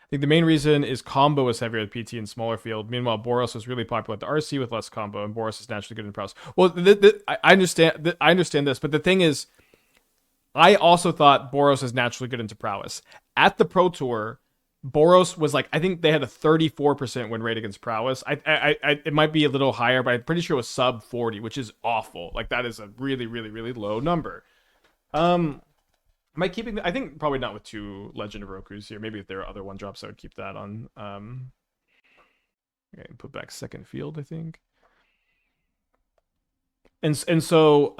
Speaker 1: I think the main reason is combo is heavier at PT and smaller field. Meanwhile, Boros was really popular at the RC with less combo, and Boros is naturally good in prowess. Well, I understand. I understand this, but the thing is, I also thought Boros is naturally good into prowess. At the Pro Tour, Boros was like, I think they had a 34% win rate against prowess. It might be a little higher, but I'm pretty sure it was sub 40, which is awful. Like that is a really, really, really low number. Am I keeping? I think probably not with two Legend of Roku's here. Maybe if there are other one drops, I would keep that on. Okay, put back second field, I think. And so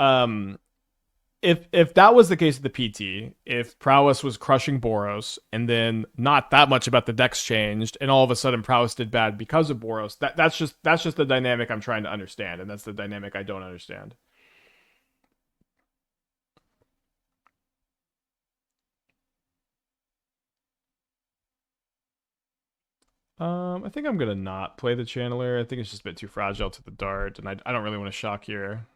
Speaker 1: if that was the case of the PT, if Prowess was crushing Boros and then not that much about the decks changed, and all of a sudden Prowess did bad because of Boros, that's just the dynamic I'm trying to understand, and that's the dynamic I don't understand. I think I'm gonna not play the Channeler. I think it's just a bit too fragile to the dart, and I don't really want to shock here.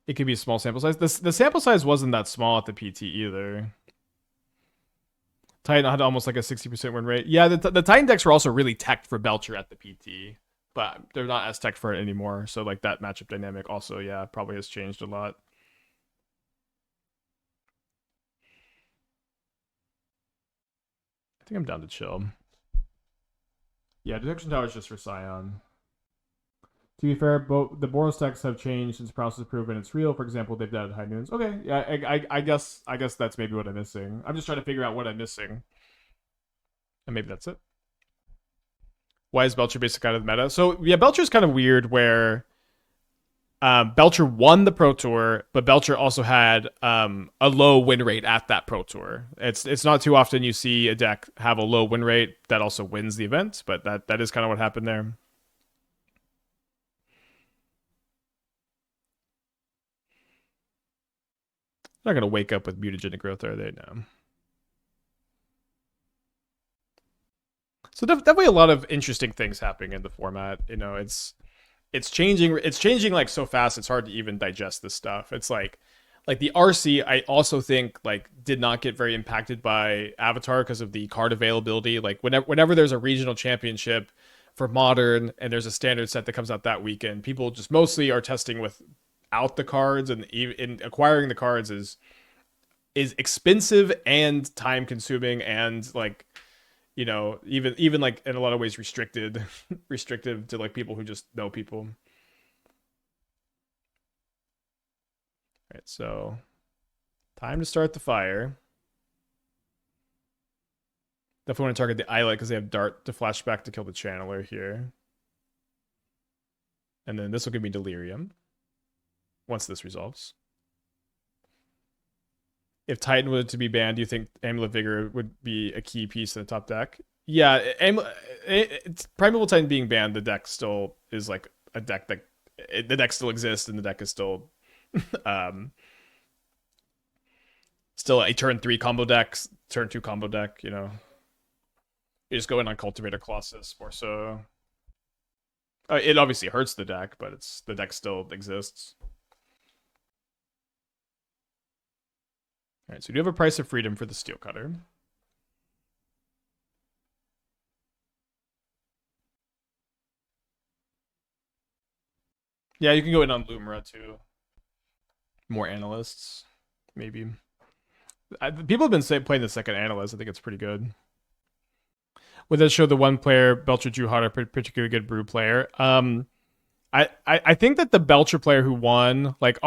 Speaker 1: It could be a small sample size. The sample size wasn't that small at the PT either. Titan had almost like a 60% win rate. Yeah, the Titan decks were also really teched for Belcher at the PT, but they're not as teched for it anymore. So like that matchup dynamic also, yeah, probably has changed a lot. I think I'm down to chill. Yeah, Detection Tower is just for Scion. To be fair, the Boros decks have changed since Prowess has proven it's real. For example, they've added High Noons. Okay, yeah, I guess that's maybe what I'm missing. I'm just trying to figure out what I'm missing, and maybe that's it. Why is Belcher basic out of the meta? So yeah, Belcher's kind of weird where Belcher won the Pro Tour, but Belcher also had a low win rate at that Pro Tour. It's not too often you see a deck have a low win rate that also wins the event, but that is kind of what happened there. They're not gonna wake up with mutagenic growth, are they? No. So definitely a lot of interesting things happening in the format. You know, it's changing. It's changing like so fast. It's hard to even digest this stuff. It's like the RC. I also think like did not get very impacted by Avatar because of the card availability. Like whenever there's a regional championship for Modern and there's a standard set that comes out that weekend, people just mostly are testing without the cards, and in acquiring the cards is expensive and time consuming, and like you know, even like in a lot of ways restricted, restrictive to like people who just know people. All right, so time to start the fire. Definitely want to target the islet because they have dart to flashback to kill the channeler here. And then this will give me delirium once this resolves. If Titan were to be banned, do you think Amulet Vigor would be a key piece in the top deck? Yeah, Primeval Titan being banned, the deck still is like a deck that the deck still exists, and the deck is still still a turn 3 combo deck, turn 2 combo deck. You know, you just go in on Cultivator Colossus more so. It obviously hurts the deck, but the deck still exists. All right, so we do have a price of freedom for the Steel Cutter. Yeah, you can go in on Lumra too. More analysts, maybe. People have been playing the second analyst. I think it's pretty good. Would that show the one player Belcher Drew Hot, a particularly good brew player? I think that the Belcher player who won, like,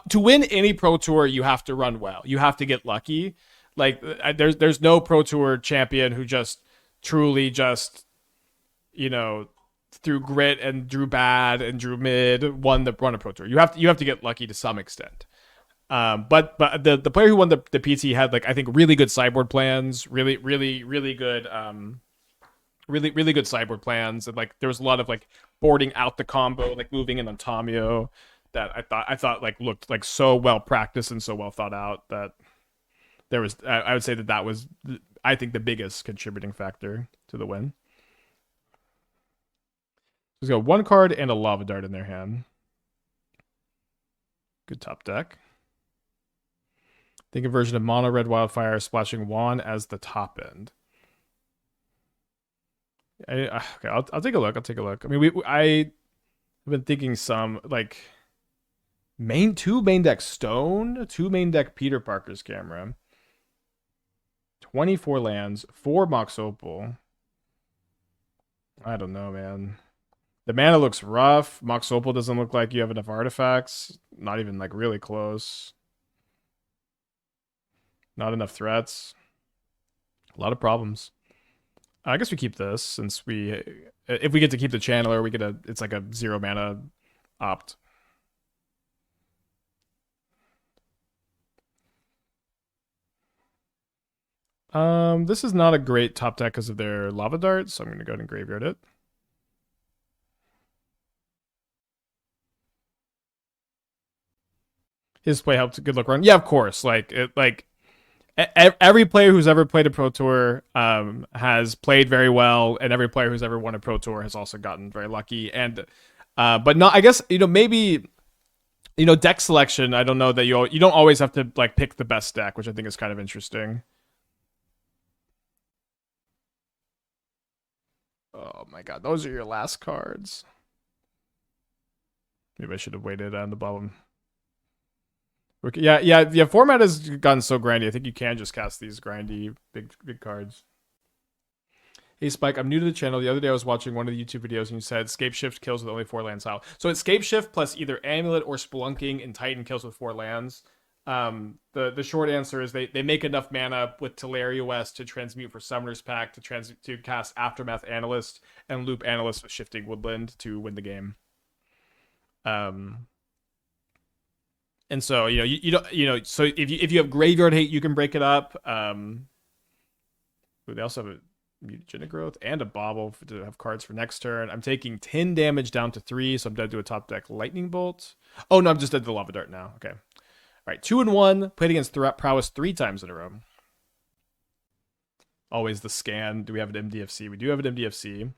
Speaker 1: to win any Pro Tour, you have to run well. You have to get lucky. Like, there's no Pro Tour champion who just truly just, you know, through grit and drew bad and drew mid won a Pro Tour. You have to get lucky to some extent. But the player who won the PT had, like, I think really good sideboard plans, really good really good sideboard plans, and like there was a lot of like boarding out the combo, like moving in on Tamio, that I thought like looked like so well practiced and so well thought out that there was I would say that was I think the biggest contributing factor to the win. He's got one card and a Lava Dart in their hand. Good top deck. Think a version of Mono Red Wildfire splashing Juan as the top end. Okay, I'll take a look. I mean, I've been thinking some like two main deck Stone, 2 main deck Peter Parker's Camera, 24 lands, 4 Mox Opal. I don't know, man. The mana looks rough. Mox Opal doesn't look like you have enough artifacts. Not even like really close. Not enough threats. A lot of problems. I guess we keep this since if we get to keep the channeler, it's like a 0 mana opt. This is not a great top deck because of their Lava Dart, so I'm gonna go ahead and graveyard it. His play helped good luck run. Yeah, of course. Every player who's ever played a Pro Tour has played very well, and every player who's ever won a Pro Tour has also gotten very lucky. And but not, I guess, maybe, deck selection. I don't know that you don't always have to like pick the best deck, which I think is kind of interesting. Oh my god, those are your last cards. Maybe I should have waited on the bottom. Yeah. Format has gotten so grindy. I think you can just cast these grindy big cards. Hey Spike, I'm new to the channel. The other day I was watching one of the YouTube videos and you said Scape Shift kills with only 4 lands. How? So it's Scape Shift plus either Amulet or Spelunking, and Titan kills with 4 lands. The short answer is they make enough mana with Teleria West to transmute for Summoner's Pact to cast Aftermath Analyst and loop Analyst with Shifting Woodland to win the game. And so you don't so if you have Graveyard Hate, you can break it up. They also have a Mutagenic Growth and a Bauble to have cards for next turn. I'm taking 10 damage down to 3, so I'm dead to a top deck Lightning Bolt. Oh no, I'm just dead to the Lava Dart now. Okay. All right, 2-1. Played against Prowess 3 times in a row. Always the scan. Do we have an MDFC? We do have an MDFC.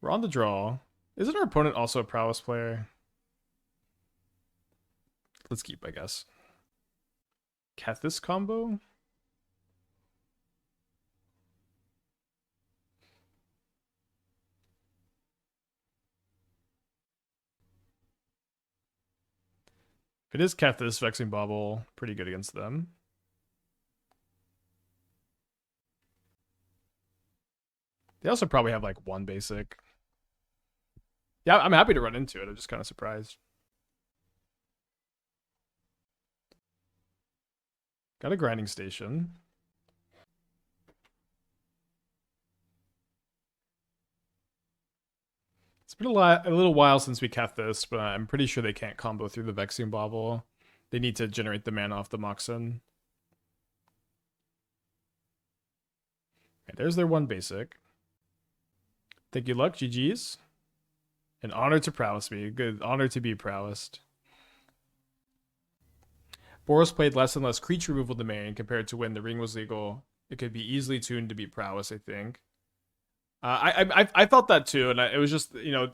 Speaker 1: We're on the draw. Isn't our opponent also a Prowess player? Let's keep, I guess. Kethis combo? If it is Kethis, Vexing Bauble, pretty good against them. They also probably have like one basic. Yeah, I'm happy to run into it. I'm just kind of surprised. Got a grinding station. It's been a little while since we kept this, but I'm pretty sure they can't combo through the Vexing Bauble. They need to generate the mana off the Moxen. Okay, there's their one basic. Thank you, luck. GG's. An honor to prowess me. Good honor to be prowessed. Boros played less and less creature removal domain compared to when the ring was legal. It could be easily tuned to be prowess, I think. I felt that too, and it was just, you know,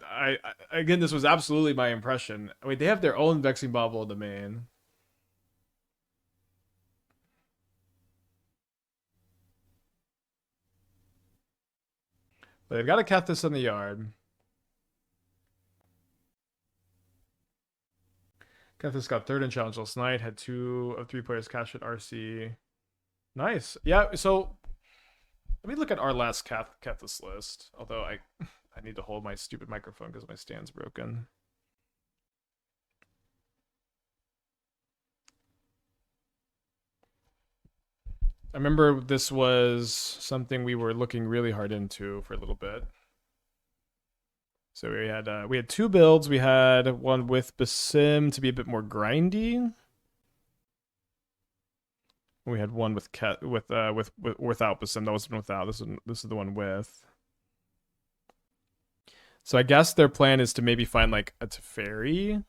Speaker 1: again, this was absolutely my impression. I mean, they have their own Vexing Bauble in the main. But they've got a Kethis in the yard. Kethis got third in challenge last night. Had 2 of 3 players cash at RC. Nice. Yeah, so let me look at our last Kethis list. Although I need to hold my stupid microphone because my stand's broken. I remember this was something we were looking really hard into for a little bit. So we had 2 builds. We had one with Basim to be a bit more grindy. We had one with without Basim. That wasn't without. This is the one with. So I guess their plan is to maybe find like a Teferi.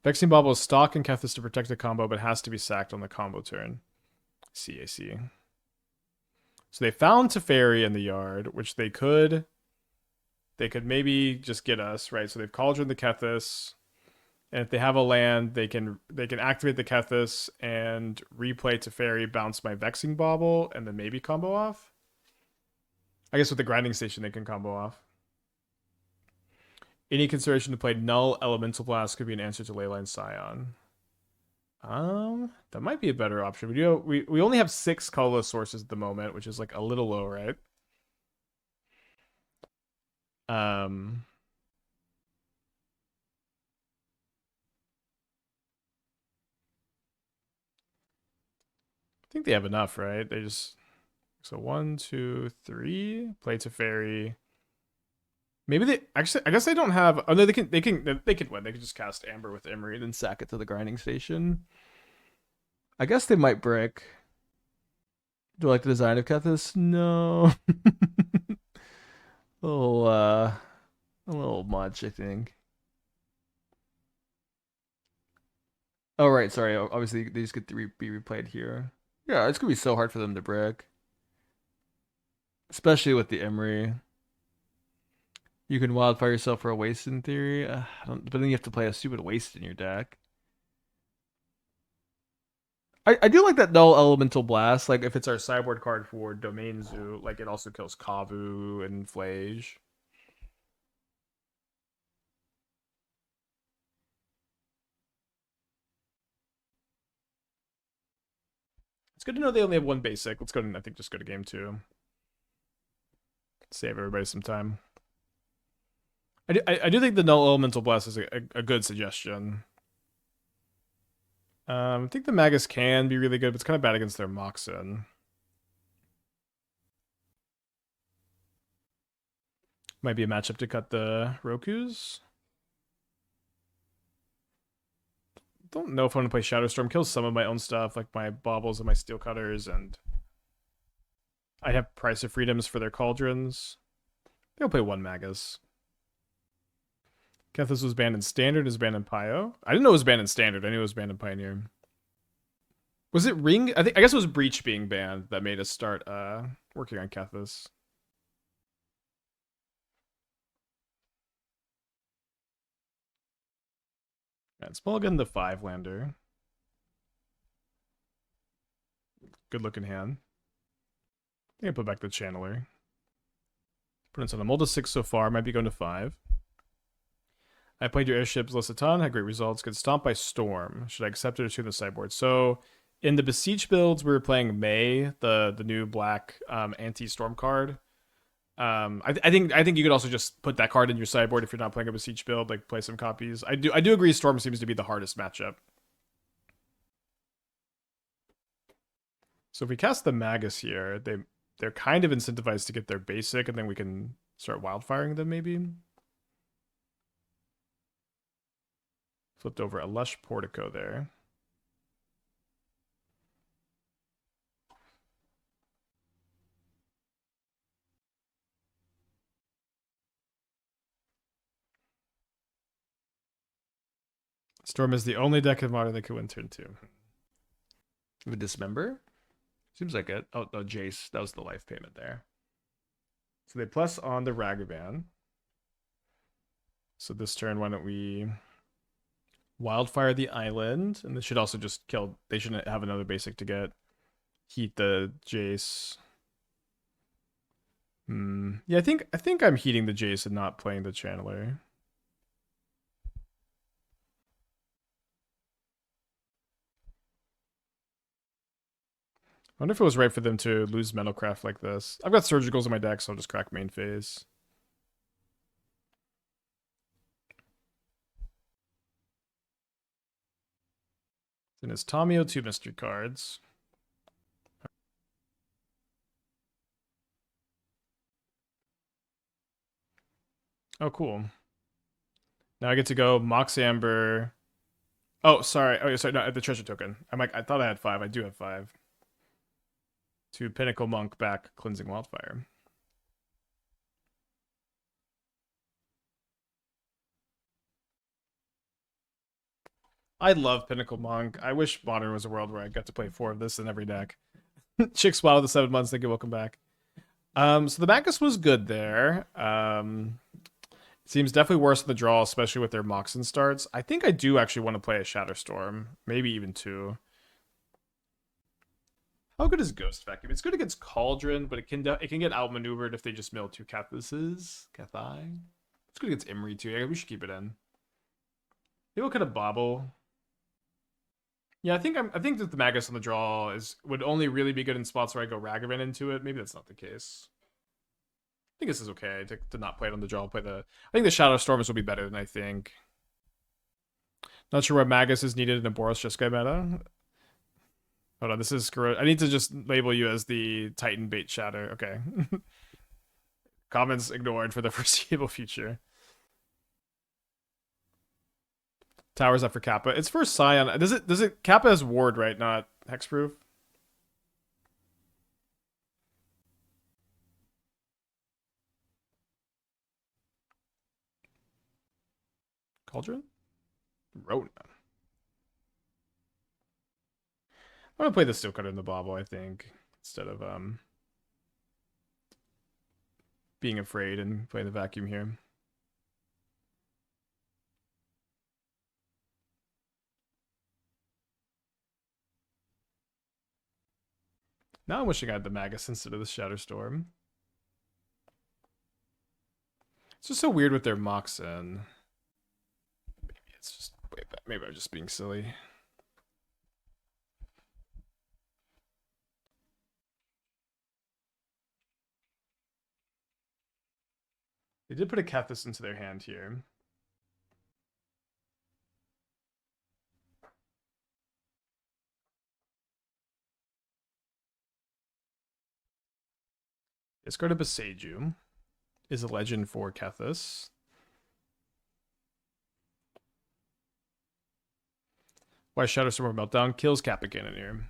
Speaker 1: Vexing Bauble is stock and Kethis to protect the combo, but has to be sacked on the combo turn. I see. So they found Teferi in the yard, which they could maybe just get us, right? So they've Cauldron the Kethis, and if they have a land, they can activate the Kethis and replay Teferi, bounce my Vexing Bauble, and then maybe combo off. I guess with the grinding station they can combo off. Any consideration to play Null Elemental Blast could be an answer to Leyline Scion. That might be a better option. We only have 6 colorless sources at the moment, which is like a little low, right? I think they have enough, right? They just so 1, 2, 3 play Teferi. Maybe they actually. I guess they don't have. Oh no, they can win. They can just cast Amber with Emery and then sack it to the grinding station. I guess they might brick. Do I like the design of Kethis? No. A little much, I think. Oh right, sorry. Obviously, they just get to be replayed here. Yeah, it's gonna be so hard for them to brick, especially with the Emery. You can wildfire yourself for a waste in theory, but then you have to play a stupid waste in your deck. I do like that Null Elemental Blast. Like if it's our sideboard card for Domain Zoo, like it also kills Kavu and Flage. It's good to know they only have 1 basic. Let's go and I think just go to game 2. Save everybody some time. I do think the Null Elemental Blast is a good suggestion. I think the Magus can be really good, but it's kind of bad against their Moxen. Might be a matchup to cut the Rokus. Don't know if I want to play Shatterstorm. Kills some of my own stuff, like my Baubles and my Steel Cutters, and I have Price of Freedoms for their Cauldrons. They'll play 1 Magus. Kethis was banned in Standard, is banned in Pio. I didn't know it was banned in Standard. I knew it was banned in Pioneer. Was it Ring? I guess it was Breach being banned that made us start working on Kethis. Yeah, it's Mulligan the 5-lander. Good looking hand. I think I put back the Channeler. Put in on a mold of 6 so far. Might be going to 5. I played your airships list a ton, had great results. Get stomped by Storm. Should I accept it or tune the sideboard? So In the Beseech builds, we were playing May, the new black anti-storm card. I think you could also just put that card in your sideboard if you're not playing a Beseech build, like play some copies. I do agree Storm seems to be the hardest matchup. So if we cast the Magus here, they're kind of incentivized to get their basic, and then we can start wildfiring them maybe. Flipped over a Lush Portico there. Storm is the only deck in Modern that could win turn 2. The Dismember? Seems like it. Oh, no, Jace. That was the life payment there. So they plus on the Ragavan. So this turn, why don't we wildfire the island? And this should also just kill... They shouldn't have another basic to get. Heat the Jace. Yeah, I think I'm heating the Jace and not playing the Channeler. I wonder if it was right for them to lose Metalcraft like this. I've got Surgicals in my deck, so I'll just crack main phase. Then it's Tomio, 2 mystery cards. Oh, cool. Now I get to go Mox Amber. Oh, sorry. Oh, sorry. No, the treasure token. I thought I had 5. I do have 5. To Pinnacle Monk back Cleansing Wildfire. I love Pinnacle Monk. I wish Modern was a world where I got to play 4 of this in every deck. Chicks Wild with the 7 months. Thank you. Welcome back. So the Magus was good there. Seems definitely worse in the draw, especially with their Moxen starts. I think I do actually want to play a Shatterstorm. Maybe even 2. How good is Ghost Vacuum? It's good against Cauldron, but it can get outmaneuvered if they just mill 2 Cathuses. Cathai. It's good against Imri too. Yeah, we should keep it in. Maybe we'll cut a Bauble. Yeah, I think that the Magus on the draw would only really be good in spots where I go Ragavan into it. Maybe that's not the case. I think this is okay to not play it on the draw. I think the Shadow Stormers will be better than I think. Not sure why Magus is needed in a Boros Jeskai meta. Hold on, this is correct. I need to just label you as the Titan Bait Shatter. Okay. Comments ignored for the foreseeable future. Towers up for Kappa. It's for Scion. Does it Kappa has ward, right? Not hexproof? Cauldron? Rona. I'm gonna play the Steel Cutter in the Bauble, I think, instead of being afraid and play the vacuum here. Now I'm wishing I had the Magus instead of the Shatterstorm. It's just so weird with their Moxen. Maybe it's just maybe I'm just being silly. They did put a Cathus into their hand here. Discard a Beseiju is a legend for Cathus. Why Shatterstorm Meltdown kills Kappa Cannoneer.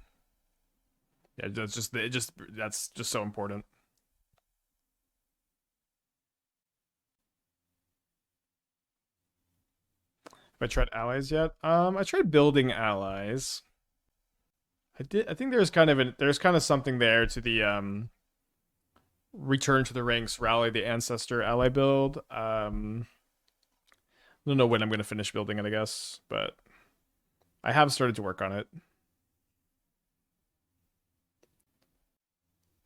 Speaker 1: Yeah, that's just so important. Have I tried allies yet? I tried building allies. I think there's kind of something there to the return to the ranks, rally the ancestor ally build. I don't know when I'm gonna finish building it, I guess, but I have started to work on it.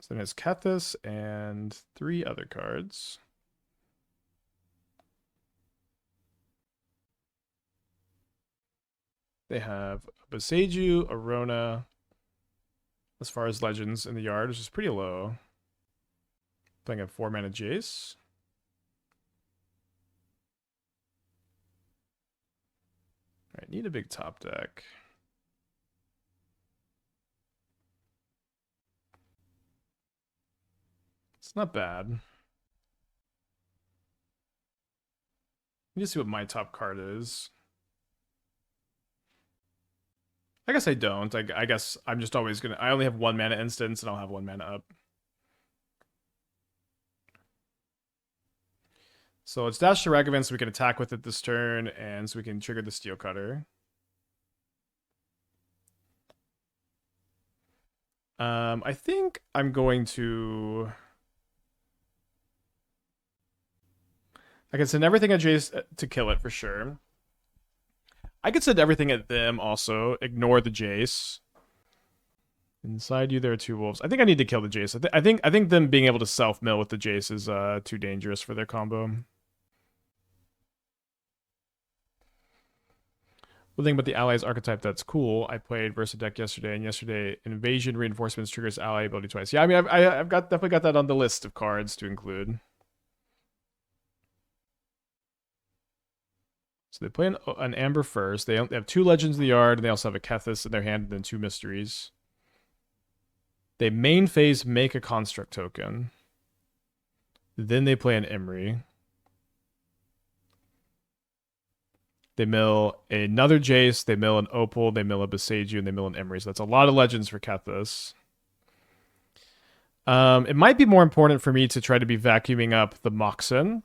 Speaker 1: So then it's Cathus and 3 other cards. They have Beseiju, Arona, as far as legends in the yard, which is pretty low. Playing a 4-mana Jace. Alright, need a big top deck. It's not bad. Let me just see what my top card is. I guess I don't. I guess I'm just always gonna... I only have 1 mana instance, and I'll have 1 mana up. So let's dash to Ragavan so we can attack with it this turn, and so we can trigger the Steel Cutter. I think I'm going to... I can send everything at Jace to kill it for sure. I could send everything at them also. Ignore the Jace. Inside you, there are 2 wolves. I think I need to kill the Jace. I think them being able to self-mill with the Jace is too dangerous for their combo. One thing about the allies archetype that's cool. I played Versa deck yesterday, and yesterday invasion reinforcements triggers ally ability twice. Yeah, I mean I've definitely got that on the list of cards to include. So they play an Amber first. They have 2 legends in the yard, and they also have a Kethis in their hand, and then 2 mysteries. They main phase make a construct token. Then they play an Emery. They mill another Jace, they mill an Opal, they mill a Boseiju, and they mill an Emery. So that's a lot of legends for Kethis. It might be more important for me to try to be vacuuming up the Moxen.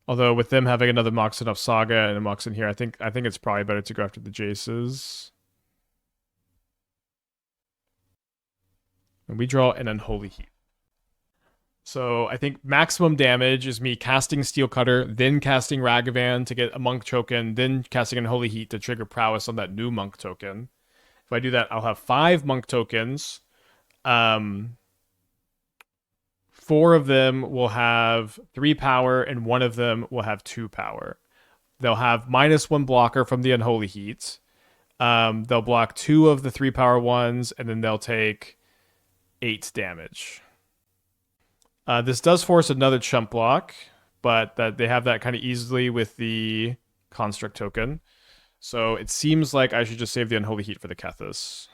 Speaker 1: Although with them having another Moxen of Saga and a Moxen here, I think it's probably better to go after the Jaces. And we draw an Unholy Heat. So I think maximum damage is me casting Steel Cutter, then casting Ragavan to get a Monk token, then casting Unholy Heat to trigger Prowess on that new Monk token. If I do that, I'll have 5 Monk tokens. 4 of them will have 3 power, and 1 of them will have 2 power. They'll have -1 blocker from the Unholy Heat. They'll block 2 of the 3 power ones, and then they'll take 8 damage. This does force another chump block, but that they have that kind of easily with the construct token. So it seems like I should just save the Unholy Heat for the Kethis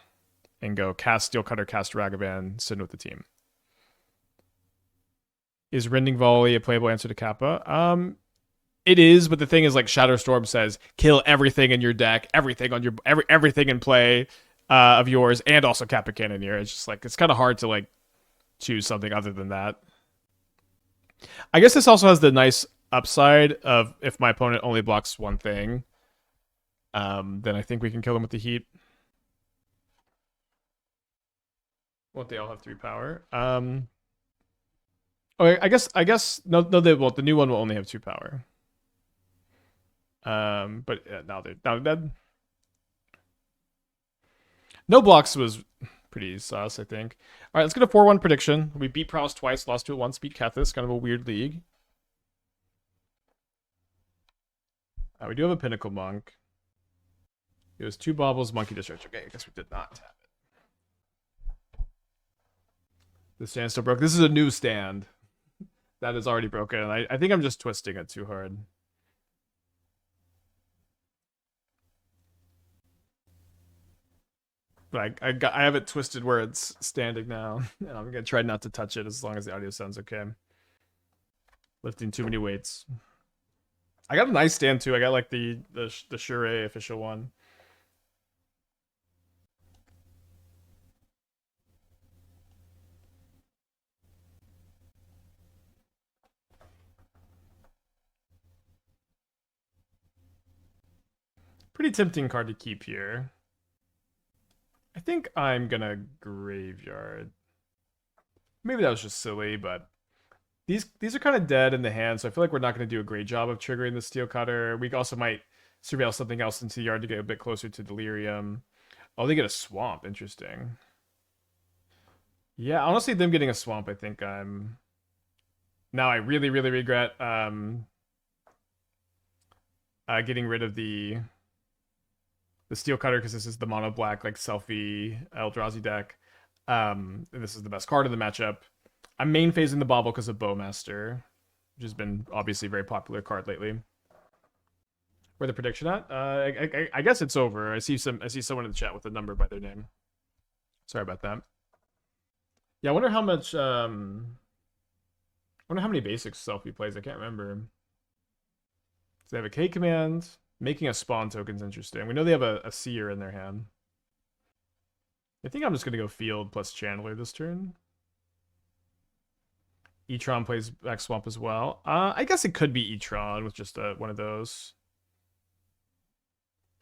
Speaker 1: and go cast Steel Cutter, cast Ragavan, send with the team. Is Rending Volley a playable answer to Kappa? It is, but the thing is, like Shatterstorm says, kill everything in your deck, everything on your everything in play of yours, and also Kappa Cannoneer. It's just like it's kind of hard to like choose something other than that. I guess this also has the nice upside of if my opponent only blocks one thing, then I think we can kill them with the Heat. Won't they all have 3 power? Oh, I guess no, they won't. The new one will only have 2 power. But now they're dead. No blocks was pretty sus, I think. All right, let's get a 4-1 prediction. We beat Prowess twice, lost to it once, beat Kethis. Kind of a weird league. We do have a Pinnacle Monk. It was 2 Baubles, Monkey Discharge. Okay, I guess we did not have it. The stand still broke. This is a new stand. That is already broken. I think I'm just twisting it too hard. But I have it twisted where it's standing now. And I'm gonna try not to touch it as long as the audio sounds okay. Lifting too many weights. I got a nice stand too. I got like the Shure official one. Pretty tempting card to keep here. I think I'm gonna Graveyard. Maybe that was just silly, but these are kind of dead in the hand, so I feel like we're not going to do a great job of triggering the Steel Cutter. We also might surveil something else into the yard to get a bit closer to Delirium. Oh, they get a Swamp. Interesting. Yeah, honestly, them getting a Swamp, I think I'm... Now I really, really regret getting rid of the the Steel Cutter because this is the mono black like selfie Eldrazi deck. And this is the best card in the matchup. I'm main phasing the Bauble because of Bowmaster, which has been obviously a very popular card lately. Where the prediction at? I guess it's over. I see someone in the chat with a number by their name. Sorry about that. Yeah, I wonder how much. I wonder how many basics selfie plays. I can't remember. So they have a K command. Making a spawn token's interesting. We know they have a seer in their hand. I think I'm just gonna go field plus channeler this turn. E-tron plays back swamp as well. I guess it could be E-tron with just one of those.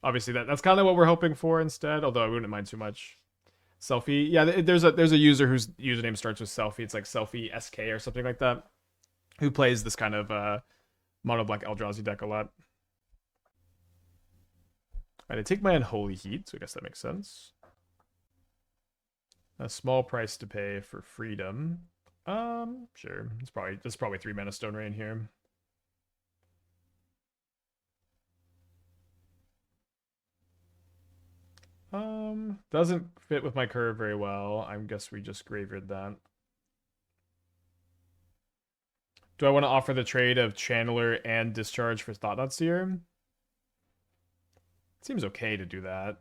Speaker 1: Obviously, that's kind of what we're hoping for instead. Although I wouldn't mind too much. Selfie, yeah. There's a user whose username starts with selfie. It's like selfie SK or something like that. Who plays this kind of mono black Eldrazi deck a lot. Alright, I take my Unholy Heat, so I guess that makes sense. A small price to pay for freedom. Sure. There's probably 3 mana Stone Rain here. Doesn't fit with my curve very well. I guess we just graveyard that. Do I want to offer the trade of Channeler and Discharge for Thought-Knot Seer? Seems okay to do that.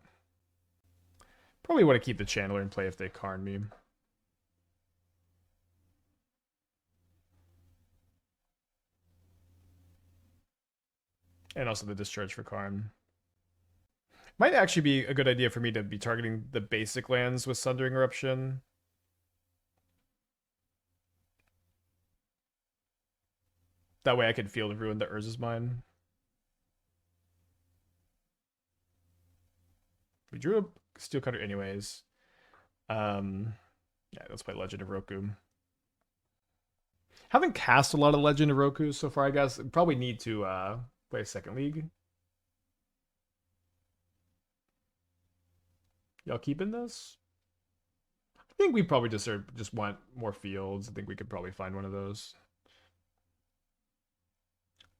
Speaker 1: Probably want to keep the Channeler in play if they Karn me. And also the Discharge for Karn. Might actually be a good idea for me to be targeting the basic lands with Sundering Eruption. That way I could field and ruin the Urza's Mine. We drew a Steel Cutter anyways. Yeah, let's play Legend of Roku. Haven't cast a lot of Legend of Roku so far, I guess. Probably need to play a second league. Y'all keeping this? I think we probably just want more fields. I think we could probably find one of those.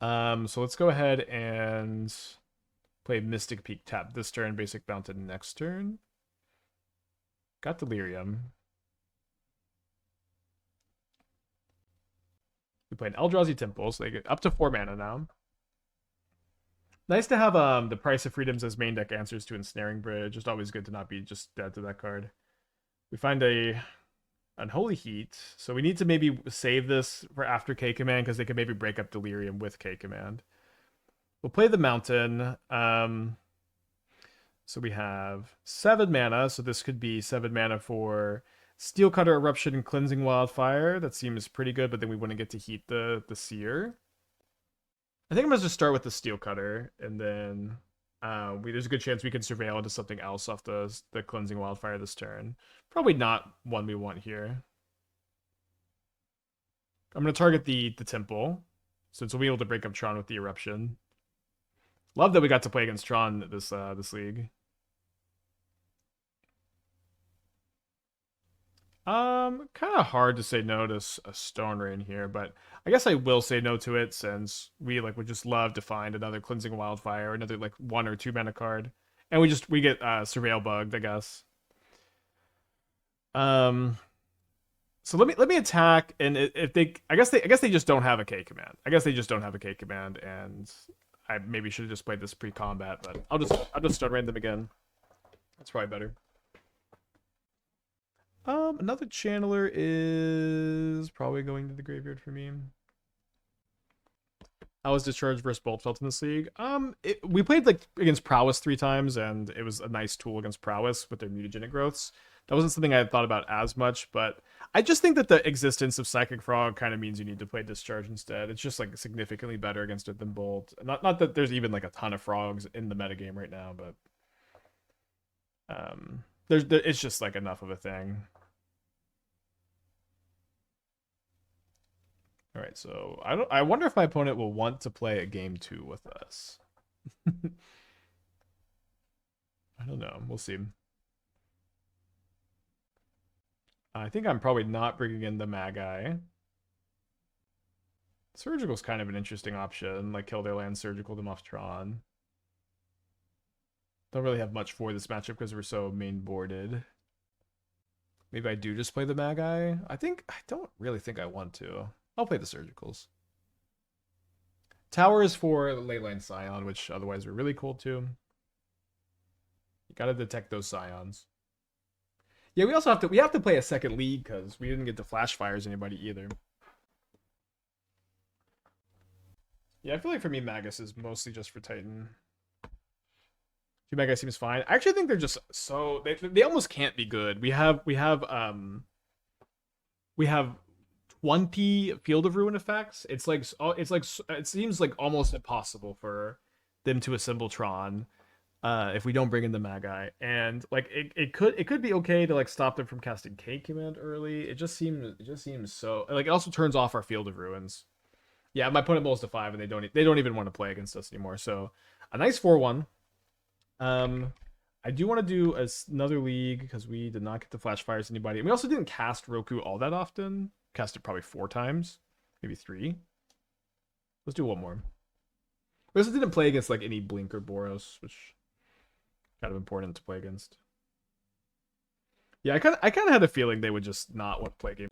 Speaker 1: So let's go ahead and play Mystic Peak tap this turn, Basic Mountain next turn. Got Delirium. We play an Eldrazi Temple, so they get up to 4 mana now. Nice to have the Price of Freedoms as main deck answers to Ensnaring Bridge. Just always good to not be just dead to that card. We find a Unholy Heat, so we need to maybe save this for after K Command because they could maybe break up Delirium with K Command. We'll play the Mountain. So we have 7 mana, so this could be 7 mana for Steel Cutter, Eruption, and Cleansing Wildfire. That seems pretty good, but then we wouldn't get to heat the Seer. I think I'm going to just start with the Steel Cutter, and then there's a good chance we can surveil into something else off the Cleansing Wildfire this turn. Probably not one we want here. I'm going to target the Temple, since we'll be able to break up Tron with the Eruption. Love that we got to play against Tron this league. Kind of hard to say no to a Stone Rain here, but I guess I will say no to it since we would just love to find another Cleansing Wildfire, another 1 or 2 mana card, and we get Surveil bugged, I guess. So let me attack, and if they, I guess they just don't have a K command. I guess they just don't have a K command, and I maybe should have just played this pre-combat, but I'll just Stone Rain them again. That's probably better. Another Channeler is probably going to the graveyard for me. I was Discharged versus Boltfelt in this league. We played against Prowess 3 times, and it was a nice tool against Prowess with their mutagenic growths. That wasn't something I had thought about as much, but I just think that the existence of Psychic Frog kind of means you need to play Discharge instead. It's just significantly better against it than Bolt. Not that there's even a ton of frogs in the metagame right now, but it's just enough of a thing. All right, so I wonder if my opponent will want to play a game 2 with us. I don't know. We'll see. I think I'm probably not bringing in the Magi. Surgical's kind of an interesting option. Kill their land, surgical them off Tron. Don't really have much for this matchup because we're so main boarded. Maybe I do just play the Magi. I don't really think I want to. I'll play the Surgicals. Tower is for Leyline Scion, which otherwise we're really cool too. You gotta detect those Scions. Yeah, we also have to play a second league because we didn't get to Flashfires anybody either. Yeah, I feel like for me Magus is mostly just for Titan. Two Magus seems fine. I actually think they're just so they almost can't be good. We have 20 Field of Ruin effects. It seems like almost impossible for them to assemble Tron if we don't bring in the Magi. And like it could be okay to like stop them from casting K command early. It just seems so like it also turns off our Field of Ruins. Yeah, my opponent bowls to 5 and they don't even want to play against us anymore. So a nice 4-1. I do want to do another league because we did not get to Flashfires anybody. And we also didn't cast Roku all that often. Cast it probably 4 times, maybe 3. Let's do one more. We also didn't play against like any Blink or Boros, which kind of important to play against. Yeah, I kind of had a feeling they would just not want to play a game.